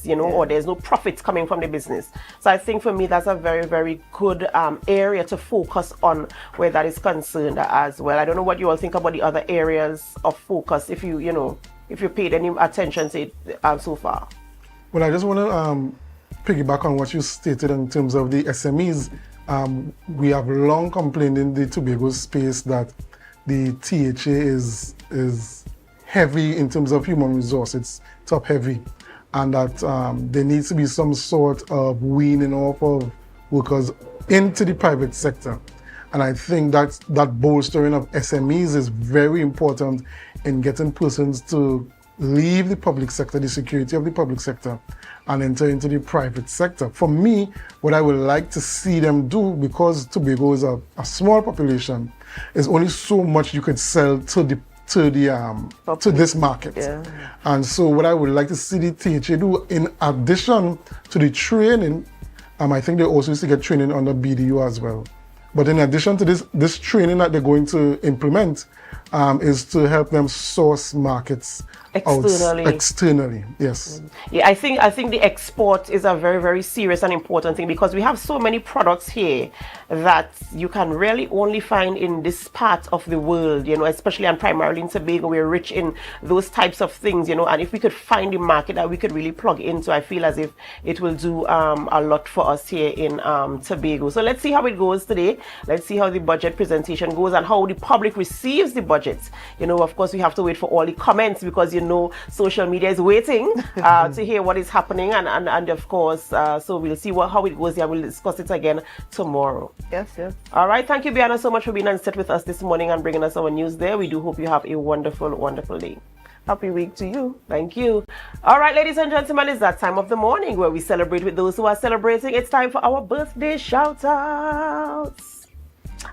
you know, or there's no profits coming from the business. So I think for me, that's a very, very good area to focus on where that is concerned as well. I don't know what you all think about the other areas of focus, if you, you know, if you paid any attention to it so far. Well, I just want to piggyback on what you stated in terms of the SMEs. We have long complained in the Tobago space that the THA is heavy in terms of human resource. It's top heavy, and that there needs to be some sort of weaning off of workers into the private sector. And I think that bolstering of SMEs is very important in getting persons to leave the public sector, the security of the public sector, and enter into the private sector. For me, what I would like to see them do, because Tobago is a small population, is only so much you could sell to this market. Yeah. And so what I would like to see the THA do, in addition to the training, I think they also used to get training under BDU as well. But in addition to this training that they're going to implement, is to help them source markets externally, yes. Yeah, I think the export is a very, very serious and important thing, because we have so many products here that you can really only find in this part of the world, you know, especially and primarily in Tobago. We're rich in those types of things, you know, and if we could find a market that we could really plug into, I feel as if it will do a lot for us here in Tobago. So let's see how it goes today. Let's see how the budget presentation goes and how the public receives the budget. You know, of course, we have to wait for all the comments, because, you know, social media is waiting to hear what is happening, and of course, so we'll see how it goes. Yeah, we'll discuss it again tomorrow. Yes. All right, thank you, Bianna, so much for being on set with us this morning and bringing us our news there. We do hope you have a wonderful, wonderful day. Happy week to you. Thank you. All right, ladies and gentlemen, it's that time of the morning where we celebrate with those who are celebrating. It's time for our birthday shout-outs.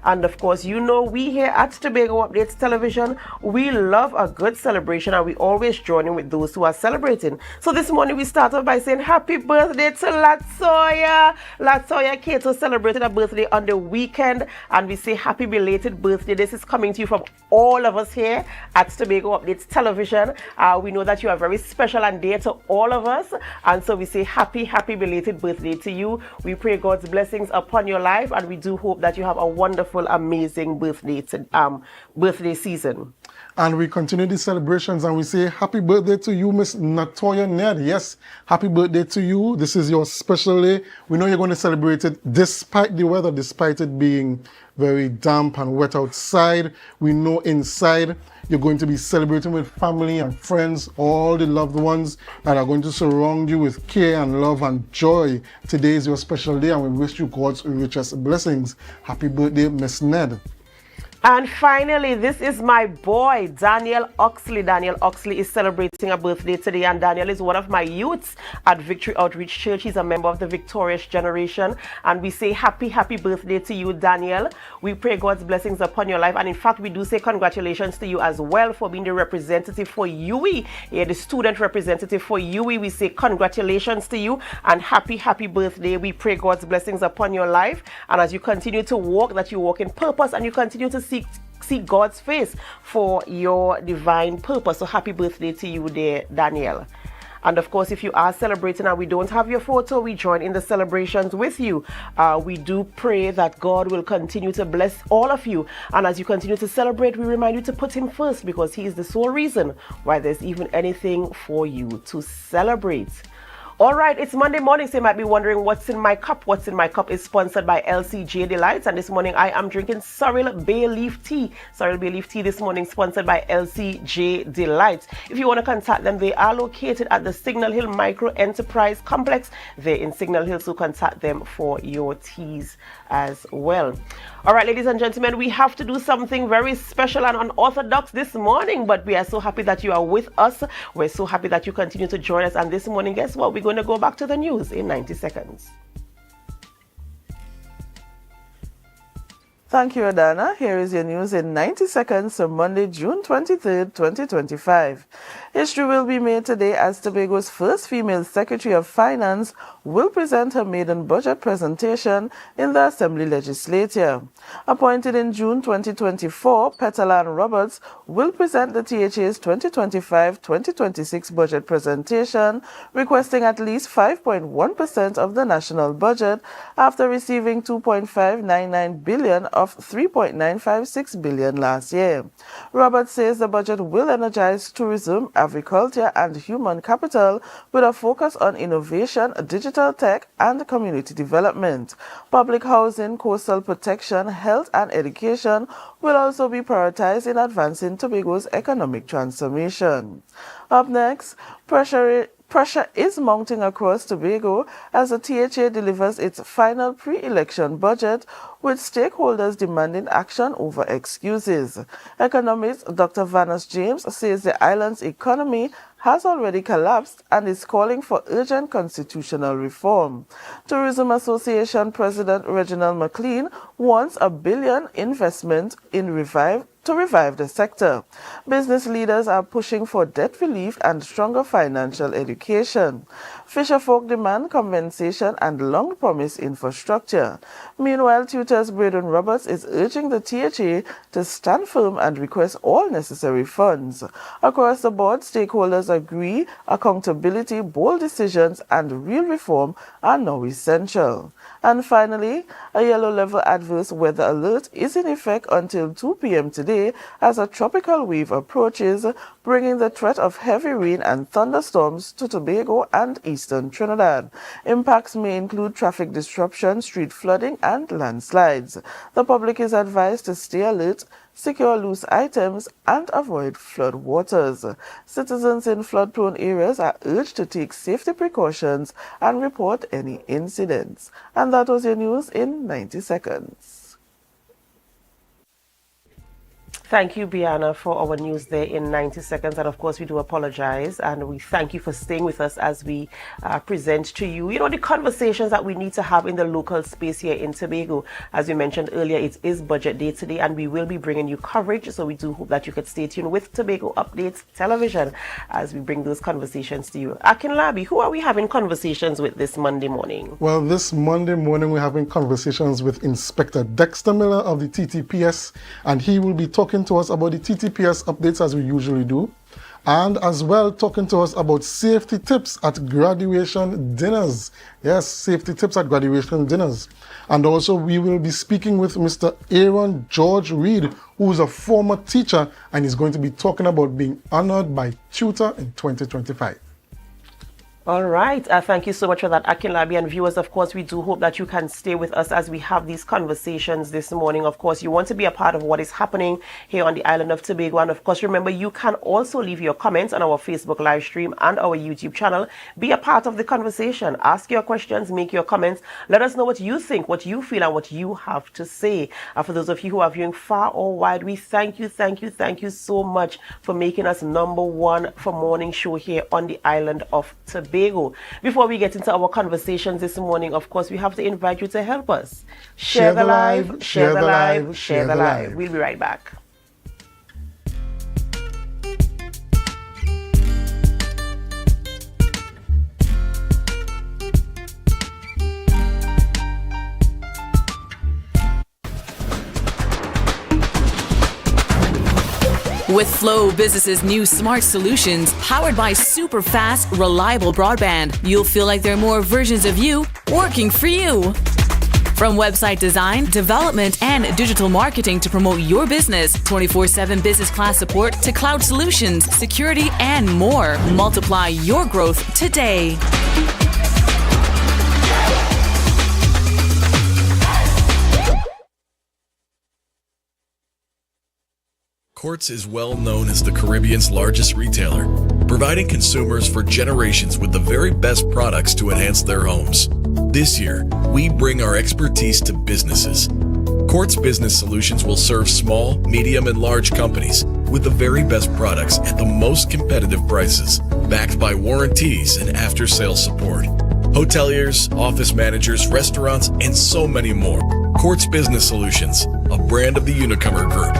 And of course, you know, we here at Tobago Updates Television, we love a good celebration, and we always join in with those who are celebrating. So this morning we start off by saying happy birthday to Latoya. Latoya Kato celebrated her birthday on the weekend, and we say happy belated birthday. This is coming to you from all of us here at Tobago Updates Television. We know that you are very special and dear to all of us, and so we say happy belated birthday to you. We pray God's blessings upon your life, and we do hope that you have a wonderful, amazing birthday season. And we continue the celebrations, and we say happy birthday to you, Miss Natoya Ned. Yes, happy birthday to you. This is your special day. We know you're going to celebrate it despite the weather, despite it being very damp and wet outside. We know inside you're going to be celebrating with family and friends, all the loved ones that are going to surround you with care and love and joy. Today is your special day, and we wish you God's richest blessings. Happy birthday, Miss Ned. And finally, this is my boy, Daniel Oxley. Daniel Oxley is celebrating a birthday today, and Daniel is one of my youths at Victory Outreach Church. He's a member of the Victorious Generation, and we say happy birthday to you, Daniel. We pray God's blessings upon your life, and in fact, we do say congratulations to you as well for being the representative for UE, the student representative for UE. We say congratulations to you and happy birthday. We pray God's blessings upon your life, and as you continue to walk, that you walk in purpose and you continue to seek God's face for your divine purpose. So happy birthday to you there, Daniel. And of course, if you are celebrating and we don't have your photo, we join in the celebrations with you. We do pray that God will continue to bless all of you. And as you continue to celebrate, we remind you to put Him first, because He is the sole reason why there's even anything for you to celebrate. All right, it's Monday morning, so you might be wondering what's in my cup. What's in my cup is sponsored by LCJ Delights, and this morning I am drinking Sorrel Bay Leaf Tea. Sorrel Bay Leaf Tea this morning sponsored by LCJ Delights. If you want to contact them, they are located at the Signal Hill Micro Enterprise Complex. They're in Signal Hill, so contact them for your teas as well. All right, ladies and gentlemen, we have to do something very special and unorthodox this morning, but we are so happy that you are with us. We're so happy that you continue to join us. And this morning, guess what? We're going to go back to the news in 90 seconds. Thank you, Adana. Here is your news in 90 seconds on Monday, June 23rd, 2025. History will be made today as Tobago's first female Secretary of Finance will present her maiden budget presentation in the Assembly Legislature. Appointed in June 2024, Petalan Roberts will present the THA's 2025-2026 budget presentation, requesting at least 5.1% of the national budget after receiving $2.599 billion of $3.956 billion last year. Roberts says the budget will energize tourism, agriculture, and human capital with a focus on innovation, digital tech, and community development. Public housing, coastal protection, health, and education will also be prioritized in advancing Tobago's economic transformation. Up next, pressure is mounting across Tobago as the THA delivers its final pre-election budget, with stakeholders demanding action over excuses. Economist Dr. Vanus James says the island's economy has already collapsed and is calling for urgent constitutional reform. Tourism Association President Reginald McLean wants $1 billion investment to revive the sector. Business leaders are pushing for debt relief and stronger financial education. Fisherfolk demand compensation and long-promised infrastructure. Meanwhile, Tutors Braden Roberts is urging the THA to stand firm and request all necessary funds. Across the board, stakeholders agree accountability, bold decisions, and real reform are now essential. And finally, a yellow-level adverse weather alert is in effect until 2 p.m. today as a tropical wave approaches, bringing the threat of heavy rain and thunderstorms to Tobago and eastern Trinidad. Impacts may include traffic disruption, street flooding, and landslides. The public is advised to stay alert, secure loose items, and avoid flood waters. Citizens in flood-prone areas are urged to take safety precautions and report any incidents. And that was your news in 90 seconds. Thank you, Biana, for our news there in 90 seconds. And of course, we do apologize. And we thank you for staying with us as we present to you, the conversations that we need to have in the local space here in Tobago. As we mentioned earlier, it is budget day today, and we will be bringing you coverage. So we do hope that you could stay tuned with Tobago Updates Television as we bring those conversations to you. Akinlabi, who are we having conversations with this Monday morning? Well, this Monday morning, we're having conversations with Inspector Dexter Miller of the TTPS, and he will be talking to us about the TTPS updates as we usually do, and as well talking to us about safety tips at graduation dinners. Yes, safety tips at graduation dinners. And also we will be speaking with Mr. Aaron George Reed, who is a former teacher, and he's going to be talking about being honored by Tutor in 2025. All right. Thank you so much for that, Akinlabi. And viewers, of course, we do hope that you can stay with us as we have these conversations this morning. Of course, you want to be a part of what is happening here on the island of Tobago. And of course, remember, you can also leave your comments on our Facebook live stream and our YouTube channel. Be a part of the conversation. Ask your questions, make your comments. Let us know what you think, what you feel, and what you have to say. For those of you who are viewing far or wide, we thank you so much for making us #1 for morning show here on the island of Tobago. Before we get into our conversations this morning, of course, we have to invite you to help us. Share the live, share the live, share the live. We'll be right back. With Flow Business's new smart solutions powered by super fast, reliable broadband, you'll feel like there are more versions of you working for you. From website design, development, and digital marketing to promote your business, 24/7 business class support to cloud solutions, security, and more. Multiply your growth today. Quartz is well known as the Caribbean's largest retailer, providing consumers for generations with the very best products to enhance their homes. This year, we bring our expertise to businesses. Quartz Business Solutions will serve small, medium, and large companies with the very best products at the most competitive prices, backed by warranties and after-sales support. Hoteliers, office managers, restaurants, and so many more. Quartz Business Solutions, a brand of the Unicomer Group.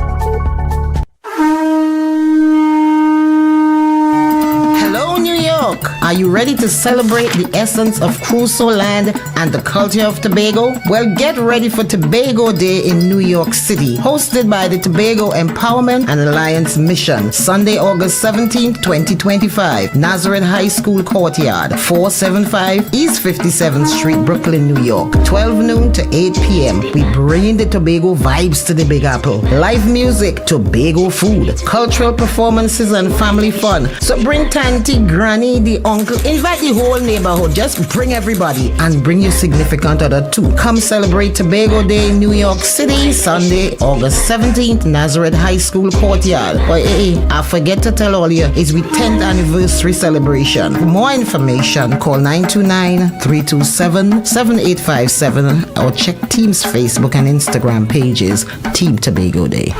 Hello, New York. Are you ready to celebrate the essence of Crusoe land and the culture of Tobago? Well, get ready for Tobago Day in New York City, hosted by the Tobago Empowerment and Alliance Mission, Sunday, August 17, 2025, Nazareth High School Courtyard, 475 East 57th Street, Brooklyn, New York, 12 noon to 8 p.m. We bring the Tobago vibes to the Big Apple. Live music, Tobago food, cultural performances and family fun. So bring Tanty, Granny, the uncle, invite the whole neighborhood. Just bring everybody and bring your significant other too. Come celebrate Tobago Day in New York City, Sunday, August 17th, Nazareth High School Courtyard. But I forget to tell all you, it's we 10th anniversary celebration. For more information, call 929-327-7857 or check Team's Facebook and Instagram pages, Team Tobago Day.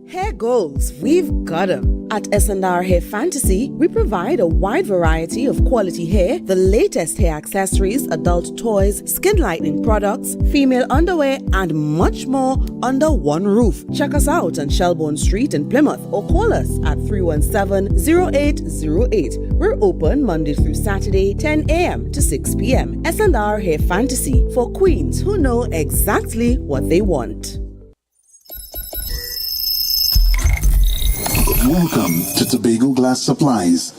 Hair goals, we've got them. At S&R Hair Fantasy, we provide a wide variety of quality hair, the latest hair accessories, adult toys, skin lightening products, female underwear, and much more under one roof. Check us out on Shelbourne Street in Plymouth or call us at 317-0808. We're open Monday through Saturday, 10 a.m. to 6 p.m. S&R Hair Fantasy for queens who know exactly what they want. Welcome to Tobago Glass Supplies,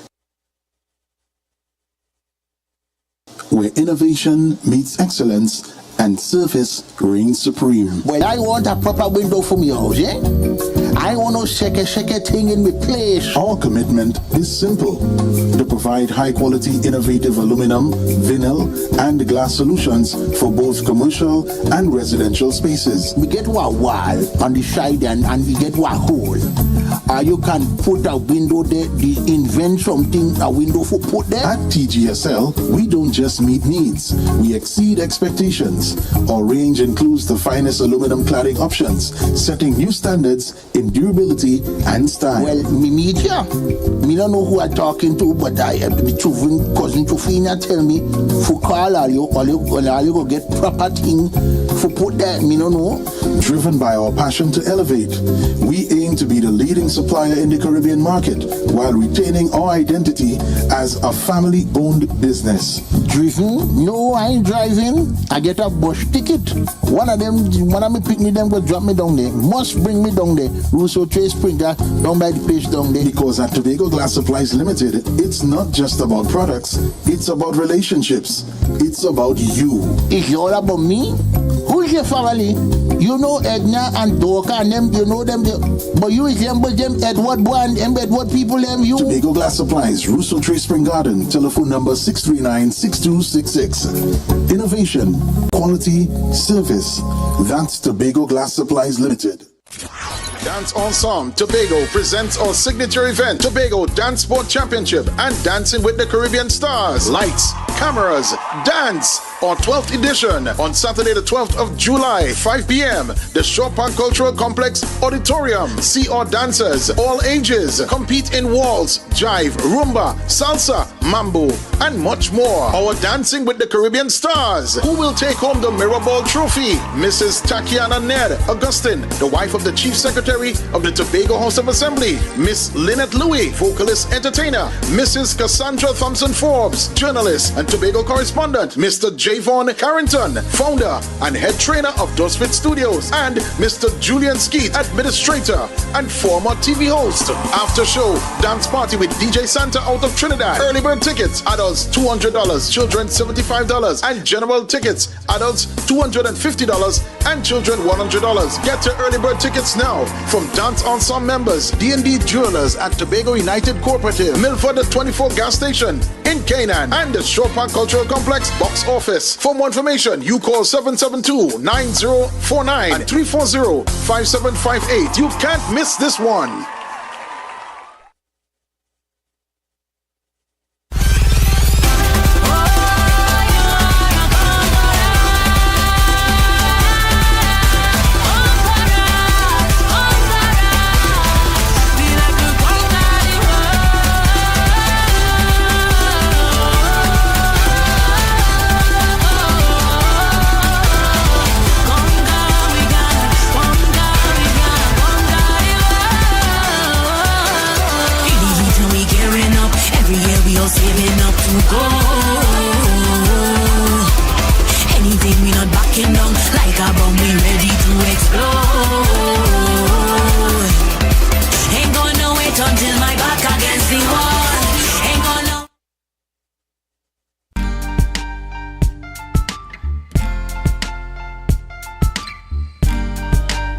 where innovation meets excellence and service reigns supreme. Well, I want a proper window for me house, yeah? I want no shake thing in my place. Our commitment is simple: to provide high-quality, innovative aluminum, vinyl, and glass solutions for both commercial and residential spaces. We get one wall on the side and we get one hole. You can put a window there, invent something, a window for put there. At TGSL, we don't just meet needs, we exceed expectations. Our range includes the finest aluminum cladding options, setting new standards in durability and style. Well, me meet ya. Me don't know who I'm talking to, but I have to be cousin Tofina tell me for call all you go get proper thing for put there. Me don't know. Driven by our passion to elevate, we aim to be the leading supplier in the Caribbean market while retaining our identity as a family-owned business. Driven? No, I ain't driving. I get a bus ticket. One of me pick me them, go drop me down there. Must bring me down there. Russo Trace Printer, down by the place down there. Because at Tobago Glass Supplies Limited, it's not just about products, it's about relationships. It's about you. It's all about me? Who's your family? You know Edna and Dorka and them, you know them, but you resemble them Edward boy and them Edward people them you. Tobago Glass Supplies, Russo Trace Spring Garden, telephone number 639-6266. Innovation, quality, service. That's Tobago Glass Supplies Limited. Dance Ensemble Tobago presents our signature event, Tobago Dance Sport Championship and Dancing with the Caribbean Stars. Lights, cameras, dance. Our 12th edition on Saturday the 12th of July, 5 p.m. The Shore Park Cultural Complex Auditorium. See our dancers, all ages, compete in waltz, jive, rumba, salsa, mambo, and much more. Our Dancing with the Caribbean Stars. Who will take home the Mirror Ball Trophy? Mrs. Takiana Ned Augustine, the wife of the Chief Secretary of the Tobago House of Assembly. Miss Lynette Louie, vocalist entertainer. Mrs. Cassandra Thompson Forbes, journalist and Tobago correspondent. Mr. Javon Carrington, founder and head trainer of Dosfit Studios, and Mr. Julian Skeet, administrator and former TV host. After show dance party with DJ Santa out of Trinidad. Early bird tickets, adults $200, children $75, and general tickets, adults $250 and children $100. Get your early bird tickets now from Dance Ensemble members, D&D Jewelers at Tobago United Cooperative, Milford the 24 gas station in Canaan, and the Shore Park Cultural Complex box office. For more information, you call 772-9049 and 340-5758. You can't miss this one.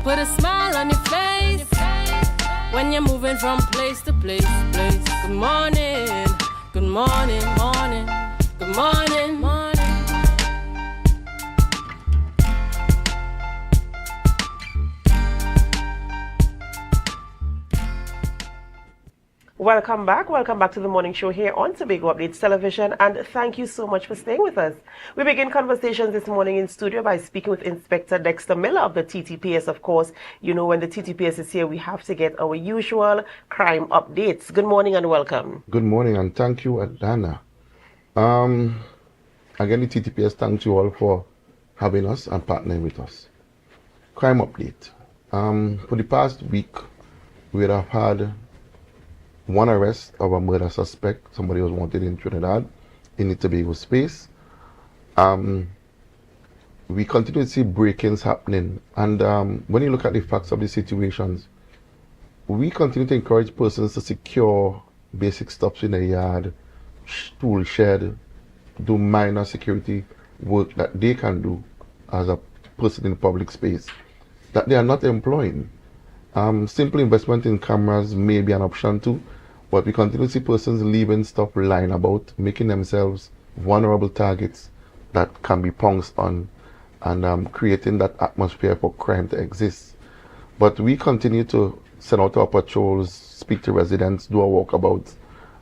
put a smile on your face when you're moving from place to place. Good morning, good morning, morning, good morning, morning. Welcome back to the morning show here on Tobago Updates Television, and thank you so much for staying with us. We begin conversations this morning in studio by speaking with Inspector Dexter Miller of the TTPS. Of course, you know when the TTPS is here, we have to get our usual crime updates. Good morning and welcome. Good morning and thank you, Adana. Again, the TTPS thanks you all for having us and partnering with us. Crime update. For the past week, we have had one arrest of a murder suspect. Somebody was wanted in Trinidad in the Tobago space. We continue to see break-ins happening, and when you look at the facts of the situations, we continue to encourage persons to secure basic stuff in the yard, tool shed, do minor security work that they can do as a person in public space that they are not employing. Simple investment in cameras may be an option too, but we continue to see persons leaving stuff lying about, making themselves vulnerable targets that can be pounced on, and creating that atmosphere for crime to exist. But we continue to send out our patrols, speak to residents, do our walkabouts,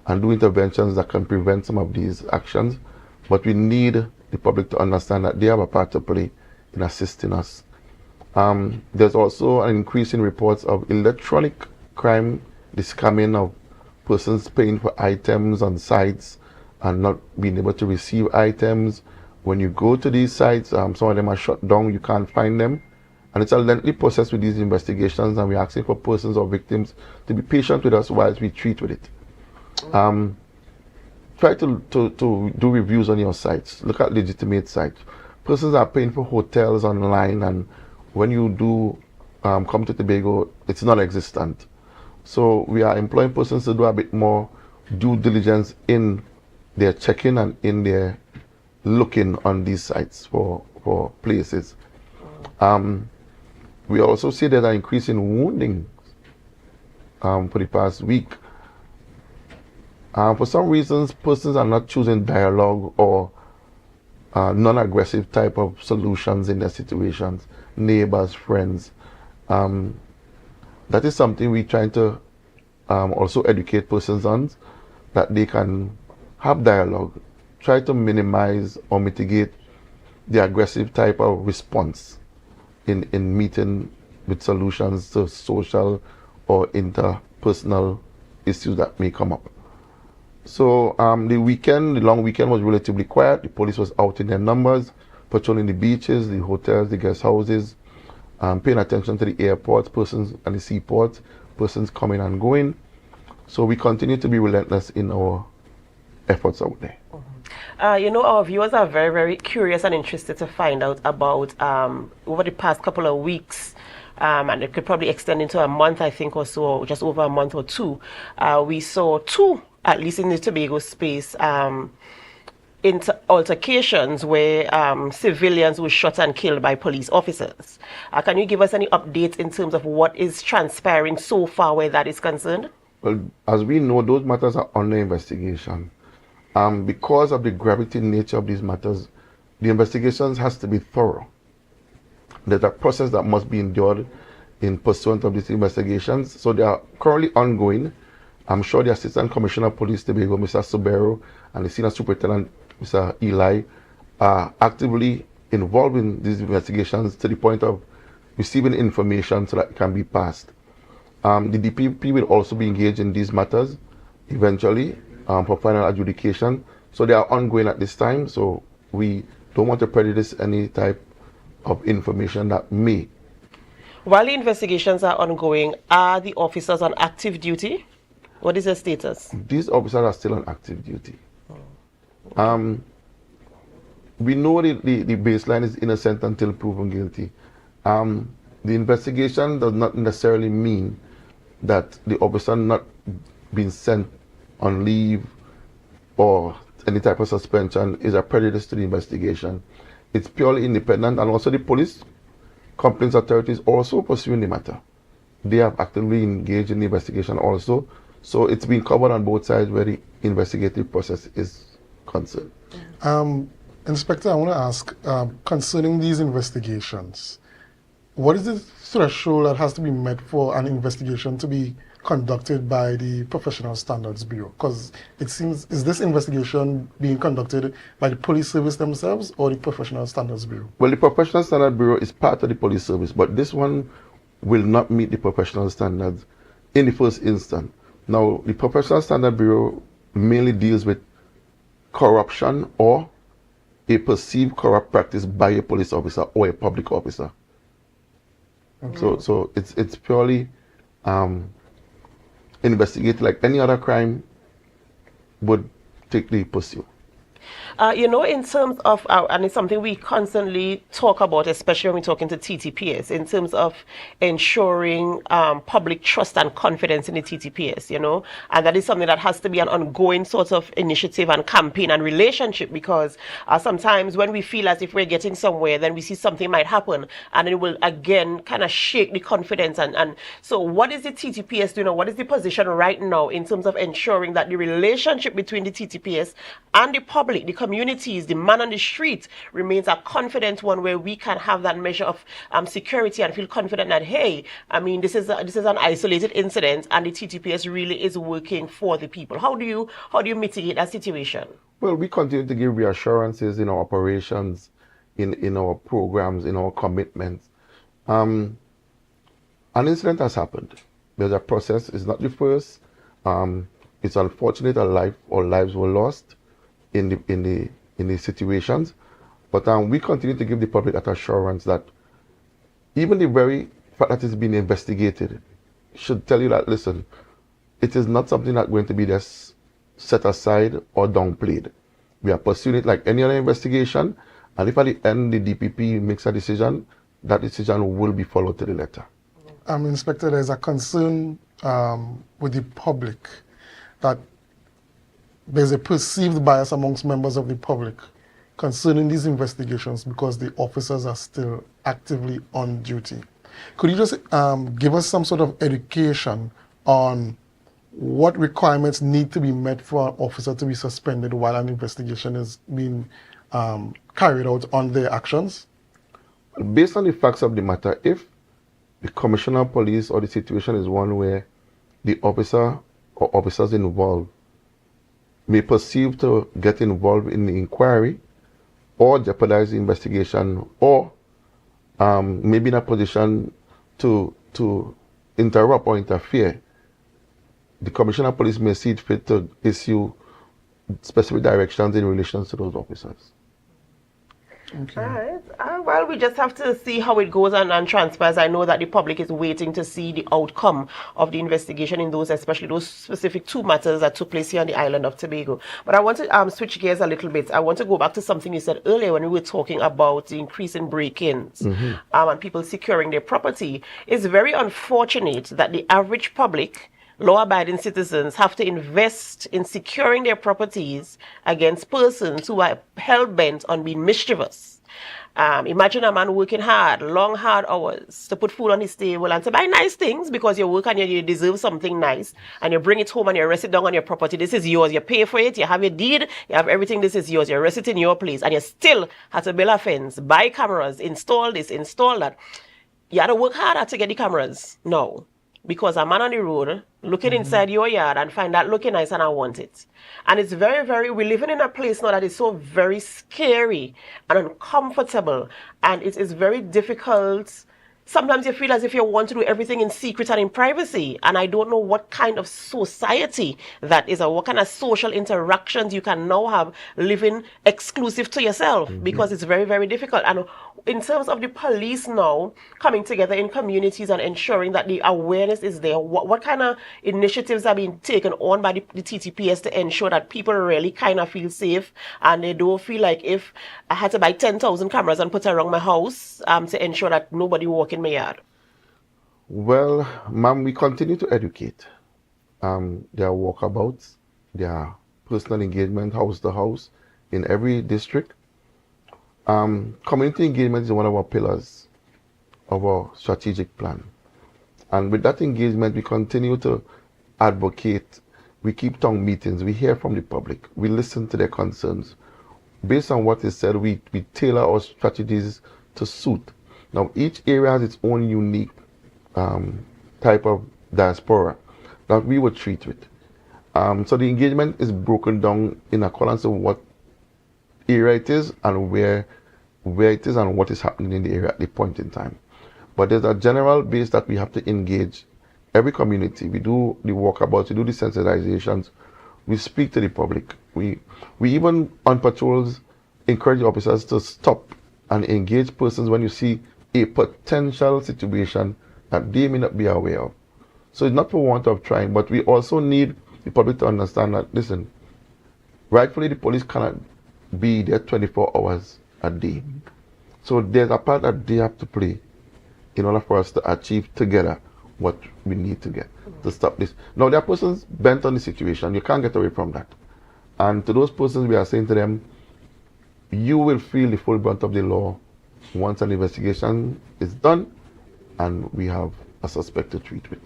and do interventions that can prevent some of these actions. But we need the public to understand that they have a part to play in assisting us. There's also an increase in reports of electronic crime, the scamming of persons paying for items on sites and not being able to receive items. When you go to these sites, some of them are shut down, you can't find them. And it's a lengthy process with these investigations, and we're asking for persons or victims to be patient with us whilst we treat with it. Try to do reviews on your sites. Look at legitimate sites. Persons are paying for hotels online, and when you do come to Tobago, it's non-existent. So we are employing persons to do a bit more due diligence in their checking and in their looking on these sites for places. We also see that an increase in wounding for the past week. For some reasons, persons are not choosing dialogue or non-aggressive type of solutions in their situations, neighbors, friends. That is something we're trying to also educate persons on, that they can have dialogue, try to minimize or mitigate the aggressive type of response in meeting with solutions to social or interpersonal issues that may come up. So the long weekend was relatively quiet. The police was out in their numbers, patrolling the beaches, the hotels, the guest houses, paying attention to the airports, persons and the seaports, persons coming and going. So we continue to be relentless in our efforts out there. You know, our viewers are very, very curious and interested to find out about, over the past couple of weeks, and it could probably extend into a month, I think, or so, or just over a month or two. We saw two, at least in the Tobago space, altercations where civilians were shot and killed by police officers. Can you give us any updates in terms of what is transpiring so far where that is concerned? Well, as we know, those matters are under investigation. Because of the gravity nature of these matters, the investigations has to be thorough. There's a process that must be endured in pursuant of these investigations. So they are currently ongoing. I'm sure the Assistant Commissioner of Police Tobago, Mr. Tobago, and the Senior Superintendent, Mr. Eli, are actively involved in these investigations to the point of receiving information so that it can be passed. The DPP will also be engaged in these matters eventually for final adjudication. So they are ongoing at this time. So we don't want to prejudice any type of information that may. While the investigations are ongoing, are the officers on active duty? What is their status? These officers are still on active duty. We know the baseline is innocent until proven guilty. The investigation does not necessarily mean that the officer not being sent on leave or any type of suspension is a prejudice to the investigation. It's purely independent, and also the police complaints authorities also pursuing the matter. They have actively engaged in the investigation also. So it's been covered on both sides where the investigative process is concerned. Inspector, I want to ask, concerning these investigations, what is the threshold that has to be met for an investigation to be conducted by the Professional Standards Bureau? Because it seems, is this investigation being conducted by the police service themselves or the Professional Standards Bureau? Well, the Professional Standards Bureau is part of the police service, but this one will not meet the professional standards in the first instance. Now, the Professional Standards Bureau mainly deals with corruption or a perceived corrupt practice by a police officer or a public officer. Okay. So it's purely investigated like any other crime would take the pursuit. You know, in terms of, and it's something we constantly talk about, especially when we're talking to TTPS, in terms of ensuring public trust and confidence in the TTPS, you know, and that is something that has to be an ongoing sort of initiative and campaign and relationship, because sometimes when we feel as if we're getting somewhere, then we see something might happen and it will again kind of shake the confidence. And so what is the TTPS doing, or what is the position right now in terms of ensuring that the relationship between the TTPS and the public, the communities, the man on the street, remains a confident one where we can have that measure of security and feel confident that, hey, I mean, this is an isolated incident and the TTPS really is working for the people. How do you mitigate that situation? Well, we continue to give reassurances in our operations, in our programs, in our commitments. An incident has happened. There's a process. It's not the first. It's unfortunate a life or lives were lost in the situations, but we continue to give the public that assurance that even the very fact that it's being investigated should tell you that, listen, it is not something that's going to be just set aside or downplayed. We are pursuing it like any other investigation, and if at the end the DPP makes a decision, that decision will be followed to the letter. Inspector, there's a concern with the public that there's a perceived bias amongst members of the public concerning these investigations because the officers are still actively on duty. Could you just give us some sort of education on what requirements need to be met for an officer to be suspended while an investigation is being carried out on their actions? Based on the facts of the matter, if the commissioner of police or the situation is one where the officer or officers involved may perceive to get involved in the inquiry or jeopardize the investigation, or maybe in a position to interrupt or interfere, the Commissioner of Police may see it fit to issue specific directions in relation to those officers. Okay. All right. Well, we just have to see how it goes and transpires. I know that the public is waiting to see the outcome of the investigation in those, especially those specific two matters that took place here on the island of Tobago. But I want to switch gears a little bit. I want to go back to something you said earlier when we were talking about the increase in break-ins and people securing their property. It's very unfortunate that the average public, law-abiding citizens, have to invest in securing their properties against persons who are hell-bent on being mischievous. Imagine a man working hard, long, hard hours to put food on his table and to buy nice things because you work and you deserve something nice, and you bring it home and you rest it down on your property. This is yours. You pay for it. You have your deed. You have everything. This is yours. You rest it in your place, and you still have to build a fence, buy cameras, install this, install that. You had to work harder to get the cameras. No. Because a man on the road looking inside your yard and find that looking nice and I want it. And it's very, very, we're living in a place now that is so very scary and uncomfortable. And it is very difficult. Sometimes you feel as if you want to do everything in secret and in privacy. And I don't know what kind of society that is, or what kind of social interactions you can now have living exclusive to yourself, because it's very, very difficult. And in terms of the police now coming together in communities and ensuring that the awareness is there, what kind of initiatives are being taken on by the TTPS to ensure that people really kind of feel safe and they don't feel like if I had to buy 10,000 cameras and put around my house to ensure that nobody walk in my yard? Well, ma'am, we continue to educate. There are walkabouts, there are personal engagement, house to house in every district. Community engagement is one of our pillars our strategic plan. And with that engagement, we continue to advocate. We keep town meetings. We hear from the public. We listen to their concerns. Based on what is said, we tailor our strategies to suit. Now, each area has its own unique type of diaspora that we would treat with. So the engagement is broken down in accordance with what area it is and where it is and what is happening in the area at the point in time. But there's a general base that we have to engage every community. We do the walkabouts, we do the sensitizations, we speak to the public. We even on patrols encourage officers to stop and engage persons when you see a potential situation that they may not be aware of. So it's not for want of trying, but we also need the public to understand that, listen, rightfully the police cannot be there 24 hours a day. So there's a part that they have to play in order for us to achieve together what we need to get to stop this. Now, there are persons bent on the situation. You can't get away from that. And to those persons, we are saying to them, you will feel the full brunt of the law once an investigation is done and we have a suspect to treat with.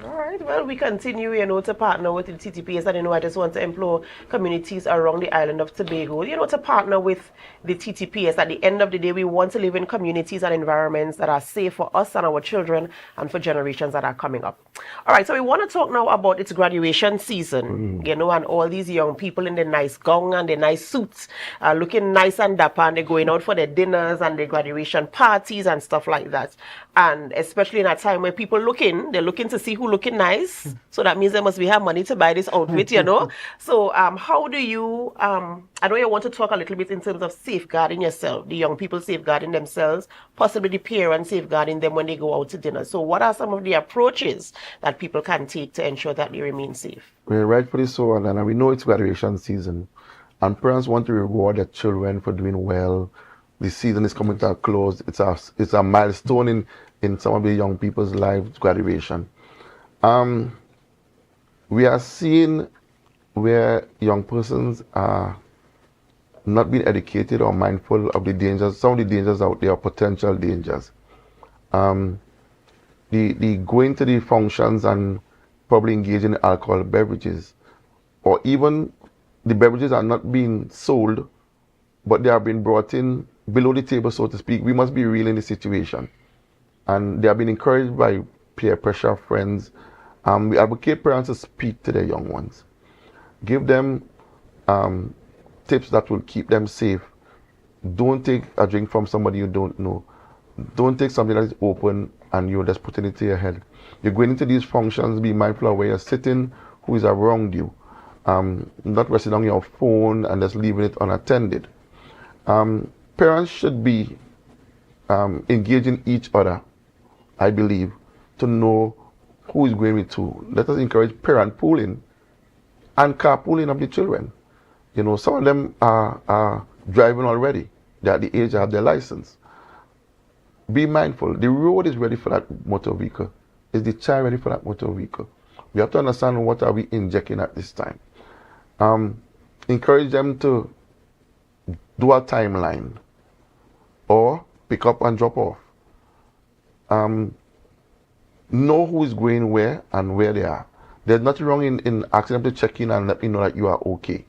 All right, well, we continue, to partner with the TTPS, and, I just want to implore communities around the island of Tobago, to partner with the TTPS. At the end of the day, we want to live in communities and environments that are safe for us and our children and for generations that are coming up. All right, so we want to talk now about its graduation season, and all these young people in their nice gown and their nice suits, looking nice and dapper, and they're going out for their dinners and their graduation parties and stuff like that. And especially in a time where people they're looking to see who looking nice. So that means they must have money to buy this outfit, So how do you, I know you want to talk a little bit in terms of safeguarding yourself, the young people safeguarding themselves, possibly the parents safeguarding them when they go out to dinner. So what are some of the approaches that people can take to ensure that they remain safe? Well, rightfully so, and we know it's graduation season, and parents want to reward their children for doing well. The season is coming to a close. It's a milestone in some of the young people's lives, graduation. We are seeing where young persons are not being educated or mindful of the dangers, some of the dangers out there, potential dangers. The going to the functions and probably engaging in alcohol beverages, or even the beverages are not being sold, but they are being brought in below the table, so to speak. We must be real in the situation. And they have been encouraged by peer pressure, friends. We advocate parents to speak to their young ones. Give them tips that will keep them safe. Don't take a drink from somebody you don't know. Don't take something that is open and you're just putting it to your head. You're going into these functions, be mindful of where you're sitting, who is around you. Not resting on your phone and just leaving it unattended. Parents should be engaging each other, I believe, to know who is going with who. Let us encourage parent pooling and carpooling of the children. Some of them are driving already. They're at the age to have their license. Be mindful. The road is ready for that motor vehicle. Is the child ready for that motor vehicle? We have to understand what are we injecting at this time. Encourage them to do a timeline or pick up and drop off. Know who is going where and where they are. There's nothing wrong in asking them to check in and let me know that you are okay.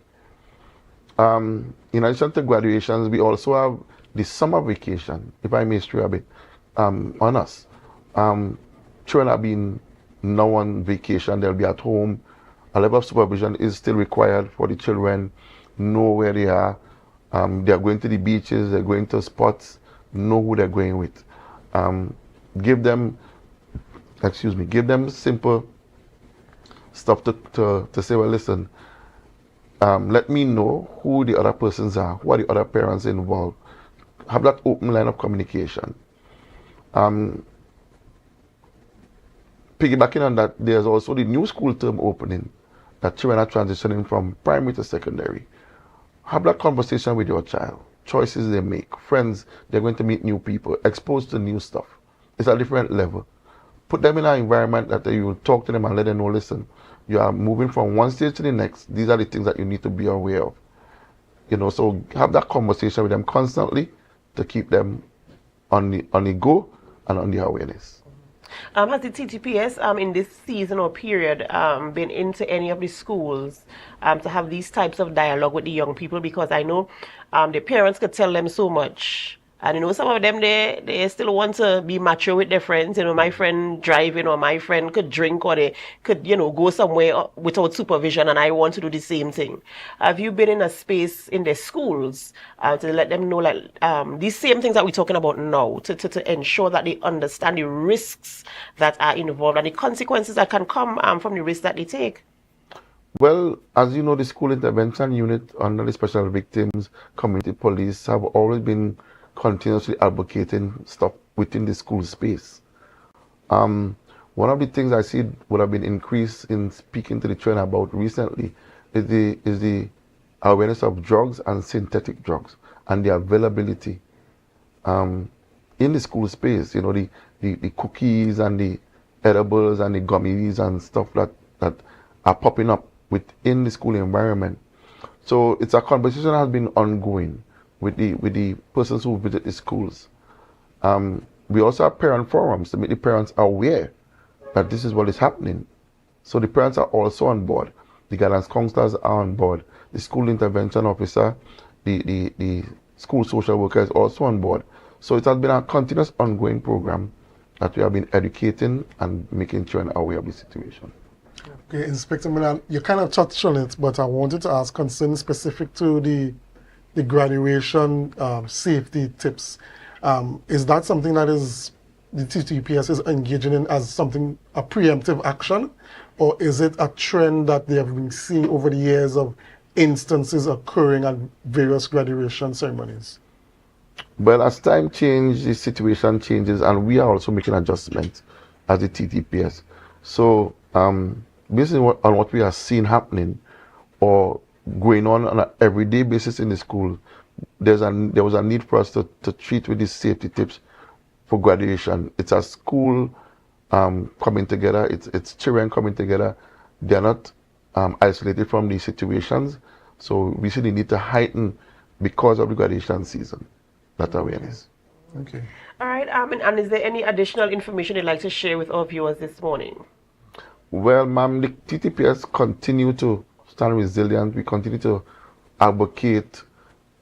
In addition to graduations, we also have the summer vacation, if I may stray a bit, on us. Children are being now on vacation, they'll be at home. A level of supervision is still required for the children. Know where they are. They're going to the beaches, they're going to spots, know who they're going with. Give them simple stuff to say, well, listen, let me know who the other persons are, who are the other parents involved. Have that open line of communication. Piggybacking on that, there's also the new school term opening that children are transitioning from primary to secondary. Have that conversation with your child. Choices they make, friends, they're going to meet new people, exposed to new stuff. It's a different level. Put them in an environment that you will talk to them and let them know, listen, you are moving from one stage to the next. These are the things that you need to be aware of. So have that conversation with them constantly to keep them on the go and on the awareness. Has the TTPS in this season or period been into any of the schools to have these types of dialogue with the young people? Because I know the parents could tell them so much. And, you know, some of them, they still want to be macho with their friends. You know, my friend driving or my friend could drink or they could, you know, go somewhere without supervision and I want to do the same thing. Have you been in a space in their schools to let them know, like, these same things that we're talking about now, to ensure that they understand the risks that are involved and the consequences that can come from the risks that they take? Well, as you know, the school intervention unit under the Special Victims Community Police have always been continuously advocating stuff within the school space. One of the things I see would have been increased in speaking to the children about recently is the awareness of drugs and synthetic drugs and the availability in the school space. You know, the cookies and the edibles and the gummies and stuff that are popping up within the school environment. So it's a conversation that has been ongoing with the persons who visit the schools. We also have parent forums to make the parents aware that this is what is happening. So the parents are also on board. The guidance counselors are on board. The school intervention officer, the school social worker is also on board. So it has been a continuous ongoing program that we have been educating and making children aware of the situation. Okay, Inspector Milan, you kind of touched on it, but I wanted to ask concern specific to the graduation safety tips. Is that something that the TTPS is engaging in as a preemptive action, or is it a trend that they have been seeing over the years of instances occurring at various graduation ceremonies? Well, as time changes, the situation changes, and we are also making adjustments as the TTPS. So, based on what we are seeing happening or going on an everyday basis in the school, there was a need for us to treat with these safety tips for graduation. It's a school coming together. It's children coming together. They're not isolated from these situations. So we see the need to heighten, because of the graduation season, that awareness. Okay. All right. And is there any additional information you'd like to share with our viewers this morning? Well, ma'am, the TTPS continue to stand resilient. We continue to advocate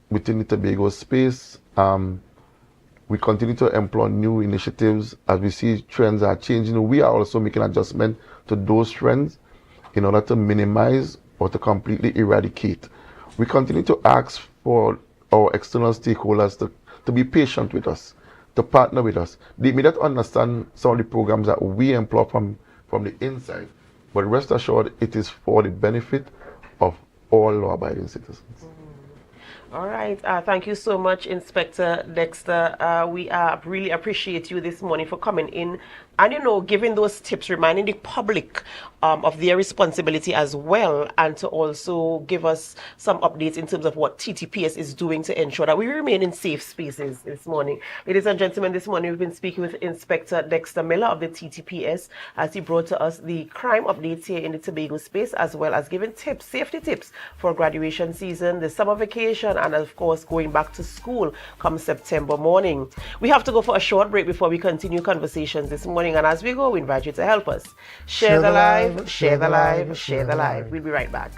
within the Tobago space. We continue to employ new initiatives as we see trends are changing. We are also making adjustment to those trends in order to minimize or to completely eradicate. We continue to ask for our external stakeholders to be patient with us, to partner with us. They may not understand some of the programs that we employ from the inside, but rest assured it is for the benefit of all law-abiding citizens. All right. Thank you so much, Inspector Dexter. We really appreciate you this morning for coming in and, you know, giving those tips, reminding the public of their responsibility as well, and to also give us some updates in terms of what TTPS is doing to ensure that we remain in safe spaces this morning. Ladies and gentlemen, this morning we've been speaking with Inspector Dexter Miller of the TTPS as he brought to us the crime updates here in the Tobago space, as well as giving tips, safety tips for graduation season, the summer vacation, and of course going back to school come September morning. We have to go for a short break before we continue conversations this morning, and as we go, we invite you to help us. Share the live, share the live, share the live. We'll be right back.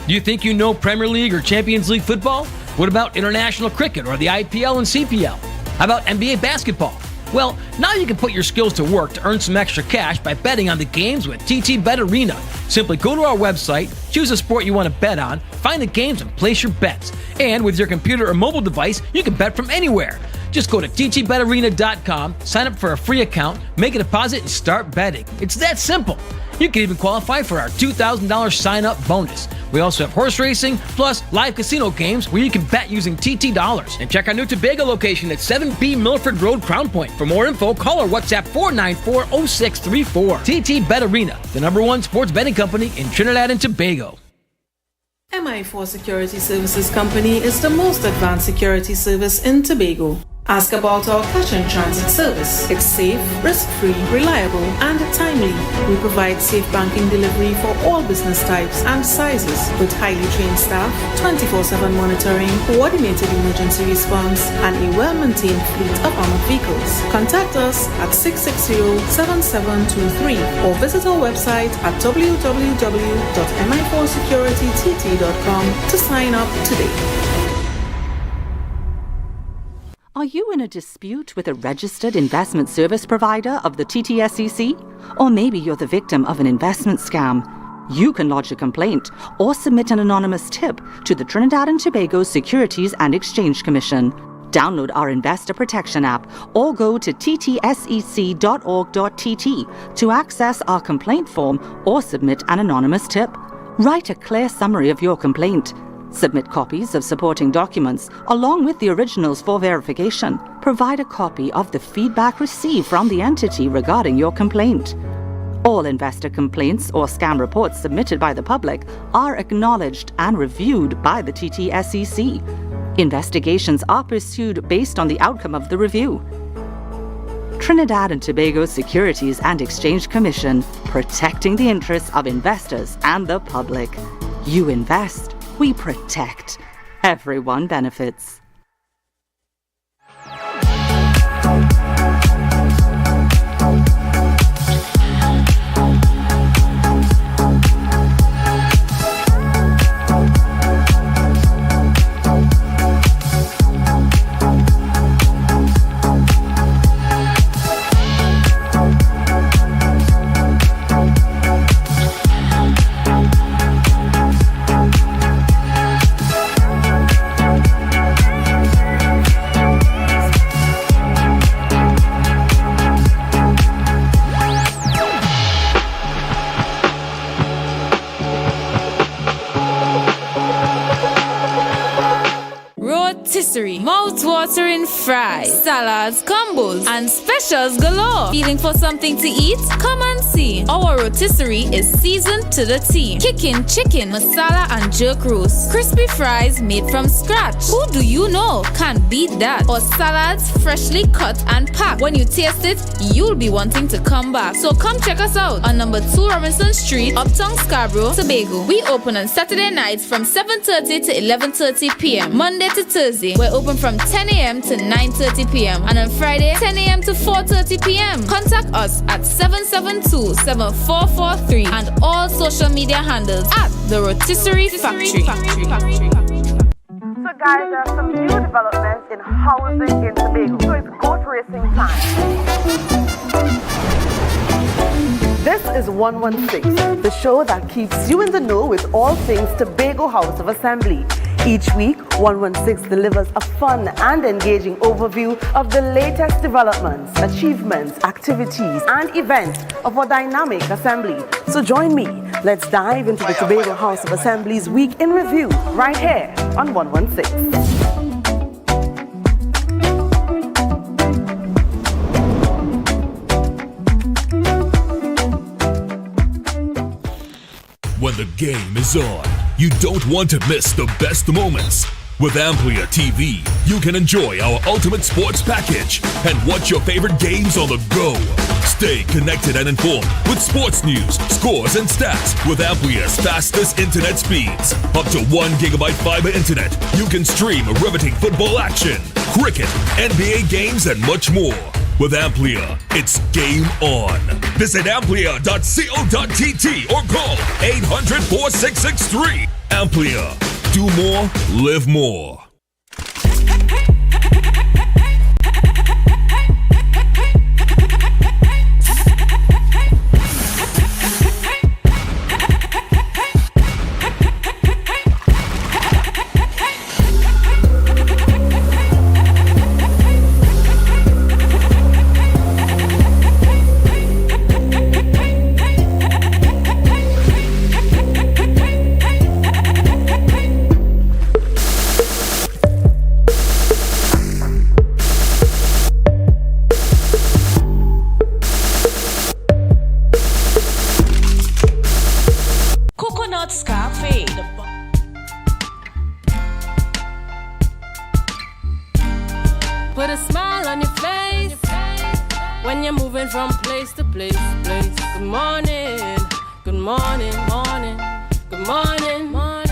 Do you think you know Premier League or Champions League football? What about international cricket or the IPL and CPL? How about NBA basketball? Well, now you can put your skills to work to earn some extra cash by betting on the games with TTBet Arena. Simply go to our website, choose a sport you want to bet on, find the games and place your bets. And with your computer or mobile device, you can bet from anywhere. Just go to ttbetarena.com, sign up for a free account, make a deposit, and start betting. It's that simple. You can even qualify for our $2,000 sign-up bonus. We also have horse racing, plus live casino games where you can bet using TT dollars. And check our new Tobago location at 7B Milford Road, Crown Point. For more info, call or WhatsApp 494-0634. TT Bet Arena, the #1 sports betting company in Trinidad and Tobago. MI4 Security Services Company is the most advanced security service in Tobago. Ask about our cash and transit service. It's safe, risk-free, reliable, and timely. We provide safe banking delivery for all business types and sizes with highly trained staff, 24/7 monitoring, coordinated emergency response, and a well-maintained fleet of armored vehicles. Contact us at 660-7723 or visit our website at www.mi4securitytt.com to sign up today. Are you in a dispute with a registered investment service provider of the TTSEC? Or maybe you're the victim of an investment scam? You can lodge a complaint or submit an anonymous tip to the Trinidad and Tobago Securities and Exchange Commission. Download our Investor Protection app or go to ttsec.org.tt to access our complaint form or submit an anonymous tip. Write a clear summary of your complaint. Submit copies of supporting documents along with the originals for verification. Provide a copy of the feedback received from the entity regarding your complaint. All investor complaints or scam reports submitted by the public are acknowledged and reviewed by the TTSEC. Investigations are pursued based on the outcome of the review. Trinidad and Tobago Securities and Exchange Commission, protecting the interests of investors and the public. You invest. We protect. Everyone benefits. Mouth-watering fries, salads, combos, and specials galore. Feeling for something to eat? Come and see. Our rotisserie is seasoned to the T. Kicking chicken, masala, and jerk roast. Crispy fries made from scratch. Who do you know can't beat that? Or salads freshly cut and packed. When you taste it, you'll be wanting to come back. So come check us out on number 2 Robinson Street, Uptown Scarborough, Tobago. We open on Saturday nights from 7:30 to 11:30 p.m. Monday to Thursday, we're open from 10 a.m. to 9:30 p.m. and on Friday, 10 a.m. to 4:30 p.m. Contact us at 772-7443 and all social media handles at The Rotisserie Factory. So guys, there are some new developments in housing in Tobago. So it's goat racing time. This is 116, the show that keeps you in the know with all things Tobago House of Assembly. Each week, 116 delivers a fun and engaging overview of the latest developments, achievements, activities, and events of our dynamic assembly. So join me. Let's dive into the Tobago House of Assembly's Week in Review right here on 116. When the game is on, you don't want to miss the best moments. With AMPLIA TV, you can enjoy our ultimate sports package and watch your favorite games on the go. Stay connected and informed with sports news, scores, and stats with AMPLIA's fastest internet speeds. Up to 1 gigabyte fiber internet, you can stream riveting football action, cricket, NBA games, and much more. With AMPLIA, it's game on. Visit amplia.co.tt or call 800-4663. AMPLIA. Do more, live more. with a smile on your face. When you're moving from place to place. Good morning, good morning, morning, good morning, morning.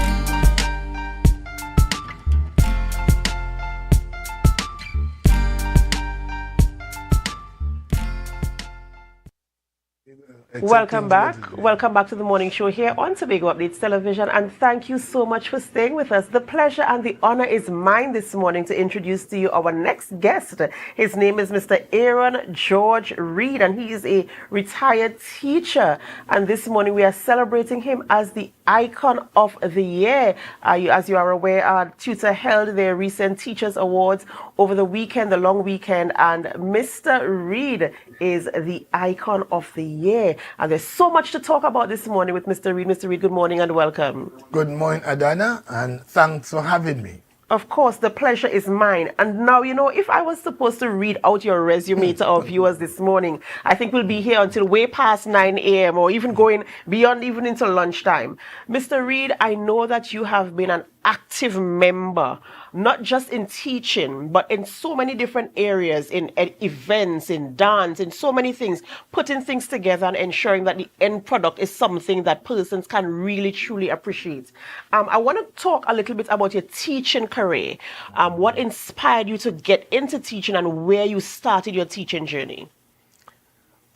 Welcome back. Welcome back to the morning show here on Tobago Updates Television, and thank you so much for staying with us. The pleasure and the honor is mine this morning to introduce to you our next guest. His name is Mr. Aaron George Reed, and he is a retired teacher. And this morning we are celebrating him as the Icon of the Year. As you are aware, Tutor held their recent Teachers Awards over the weekend, the long weekend, and Mr. Reed is the Icon of the Year. And there's so much to talk about this morning with Mr. Reed. Mr. Reed, good morning and welcome. Good morning, Adana, and thanks for having me. Of course, the pleasure is mine. And now, you know, if I was supposed to read out your resume to our viewers this morning, I think we'll be here until way past 9 a.m. or even going beyond even into lunchtime. Mr. Reed, I know that you have been an active member, not just in teaching, but in so many different areas, in events, in dance, in so many things, putting things together and ensuring that the end product is something that persons can really, truly appreciate. I want to talk a little bit about your teaching career. What inspired you to get into teaching and where you started your teaching journey?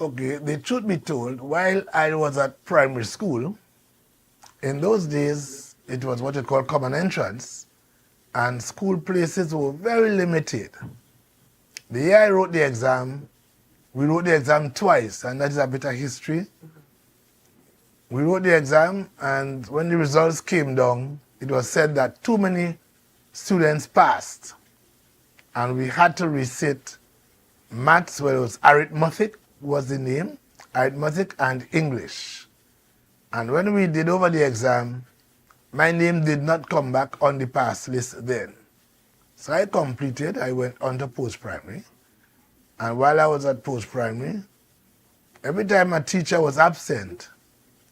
Okay, the truth be told, while I was at primary school, in those days, it was what you call common entrance, and school places were very limited. The year I wrote the exam, we wrote the exam twice, and that is a bit of history. We wrote the exam, and when the results came down, it was said that too many students passed, and we had to resit maths, where it was arithmetic was the name, arithmetic and English. And when we did over the exam, my name did not come back on the pass list then. So I completed, I went on to post-primary. And while I was at post-primary, every time a teacher was absent,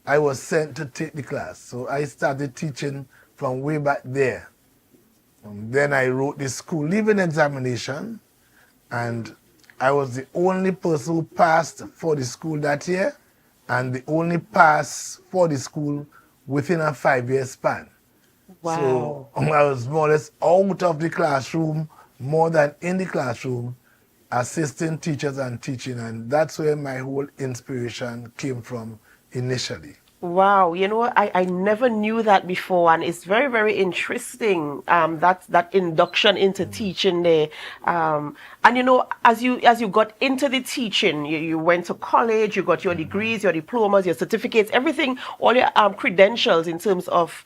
I was sent to take the class. So I started teaching from way back there. And then I wrote the school leaving examination, and I was the only person who passed for the school that year, and the only pass for the school within a 5-year span. Wow. So I was more or less out of the classroom more than in the classroom, assisting teachers and teaching, and that's where my whole inspiration came from initially. Wow, you know, I never knew that before, and it's very, very interesting, that induction into teaching there. And you know, as you got into the teaching, you went to college, you got your degrees, your diplomas, your certificates, everything, all your credentials in terms of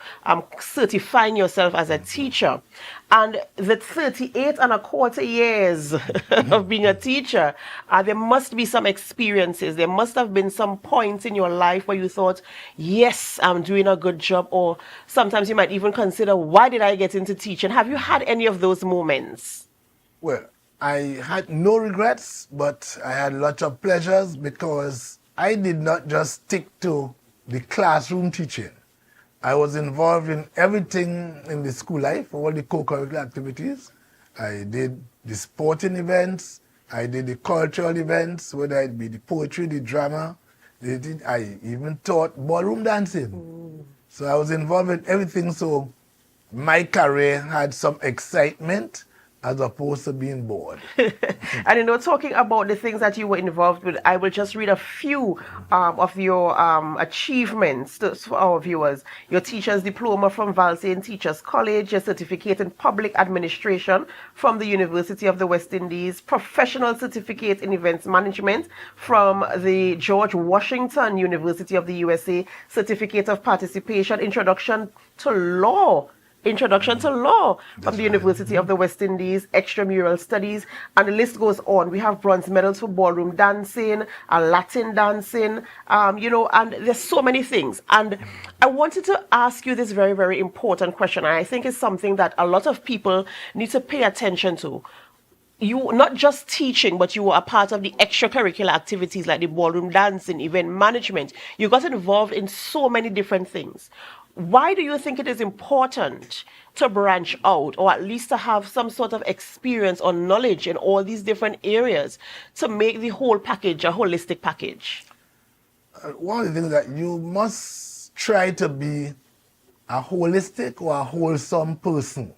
certifying yourself as a teacher. And the 38.25 years of being a teacher, there must be some experiences. There must have been some points in your life where you thought, yes, I'm doing a good job. Or sometimes you might even consider, why did I get into teaching? Have you had any of those moments? Well, I had no regrets, but I had lots of pleasures because I did not just stick to the classroom teaching. I was involved in everything in the school life, all the co-curricular activities. I did the sporting events, I did the cultural events, whether it be the poetry, the drama. I even taught ballroom dancing. So I was involved in everything, so my career had some excitement as opposed to being bored. And you know, talking about the things that you were involved with, I will just read a few of your achievements for our viewers. Your teacher's diploma from Valsayn Teachers College, your certificate in public administration from the University of the West Indies, professional certificate in events management from the George Washington University of the USA, certificate of participation, introduction to law from the University of the West Indies, extramural studies, and the list goes on. We have bronze medals for ballroom dancing, Latin dancing, you know, and there's so many things. And I wanted to ask you this very, very important question. And I think it's something that a lot of people need to pay attention to. You not just teaching, but you were a part of the extracurricular activities like the ballroom dancing, event management. You got involved in so many different things. why do you think it is important to branch out, or at least to have some sort of experience or knowledge in all these different areas to make the whole package a holistic package? One of the things that you must try to be a holistic or a wholesome person.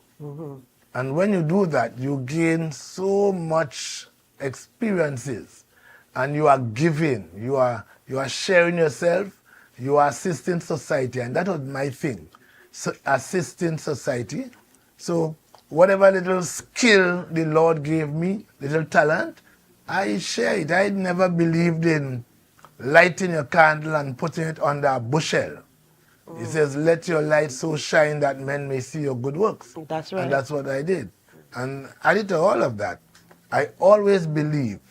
And when you do that, you gain so much experiences, and you are giving, you are sharing yourself, you are assisting society, and that was my thing, so assisting society. So whatever little skill the Lord gave me, little talent, I share it. I never believed in lighting your candle and putting it under a bushel. He says, let your light so shine that men may see your good works. That's right. And that's what I did. And added to all of that, I always believed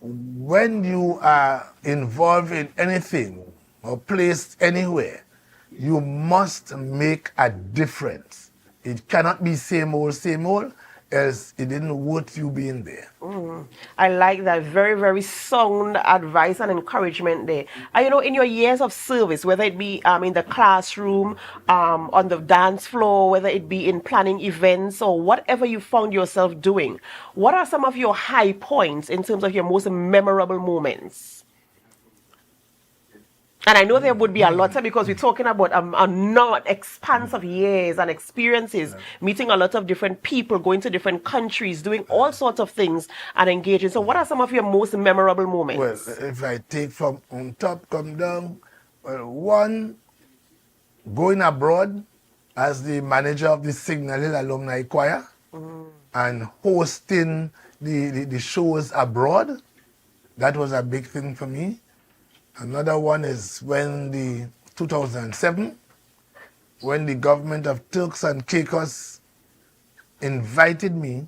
when you are involved in anything or placed anywhere, you must make a difference. It cannot be same old, else it didn't worth you being there. I like that. Very, very sound advice and encouragement there. And you know, in your years of service, whether it be in the classroom, on the dance floor, whether it be in planning events or whatever you found yourself doing, what are some of your high points in terms of your most memorable moments? And I know there would be a lot, because we're talking about a not expanse of years and experiences, meeting a lot of different people, going to different countries, doing all sorts of things and engaging. So what are some of your most memorable moments? Well, if I take from on top, come down, well, one, going abroad as the manager of the Signal Hill Alumni Choir and hosting the shows abroad. That was a big thing for me. Another one is when the 2007, when the government of Turks and Caicos invited me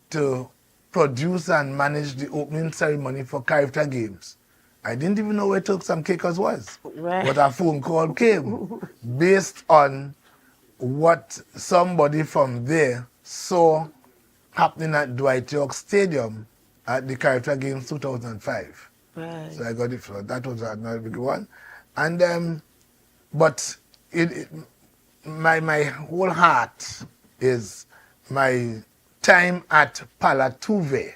to produce and manage the opening ceremony for Carifta Games. I didn't even know where Turks and Caicos was, but a phone call came based on what somebody from there saw happening at Dwight York Stadium at the Carifta Games 2005. Right. So I got it for that. Was another big one, and but my whole heart is my time at Palatuve,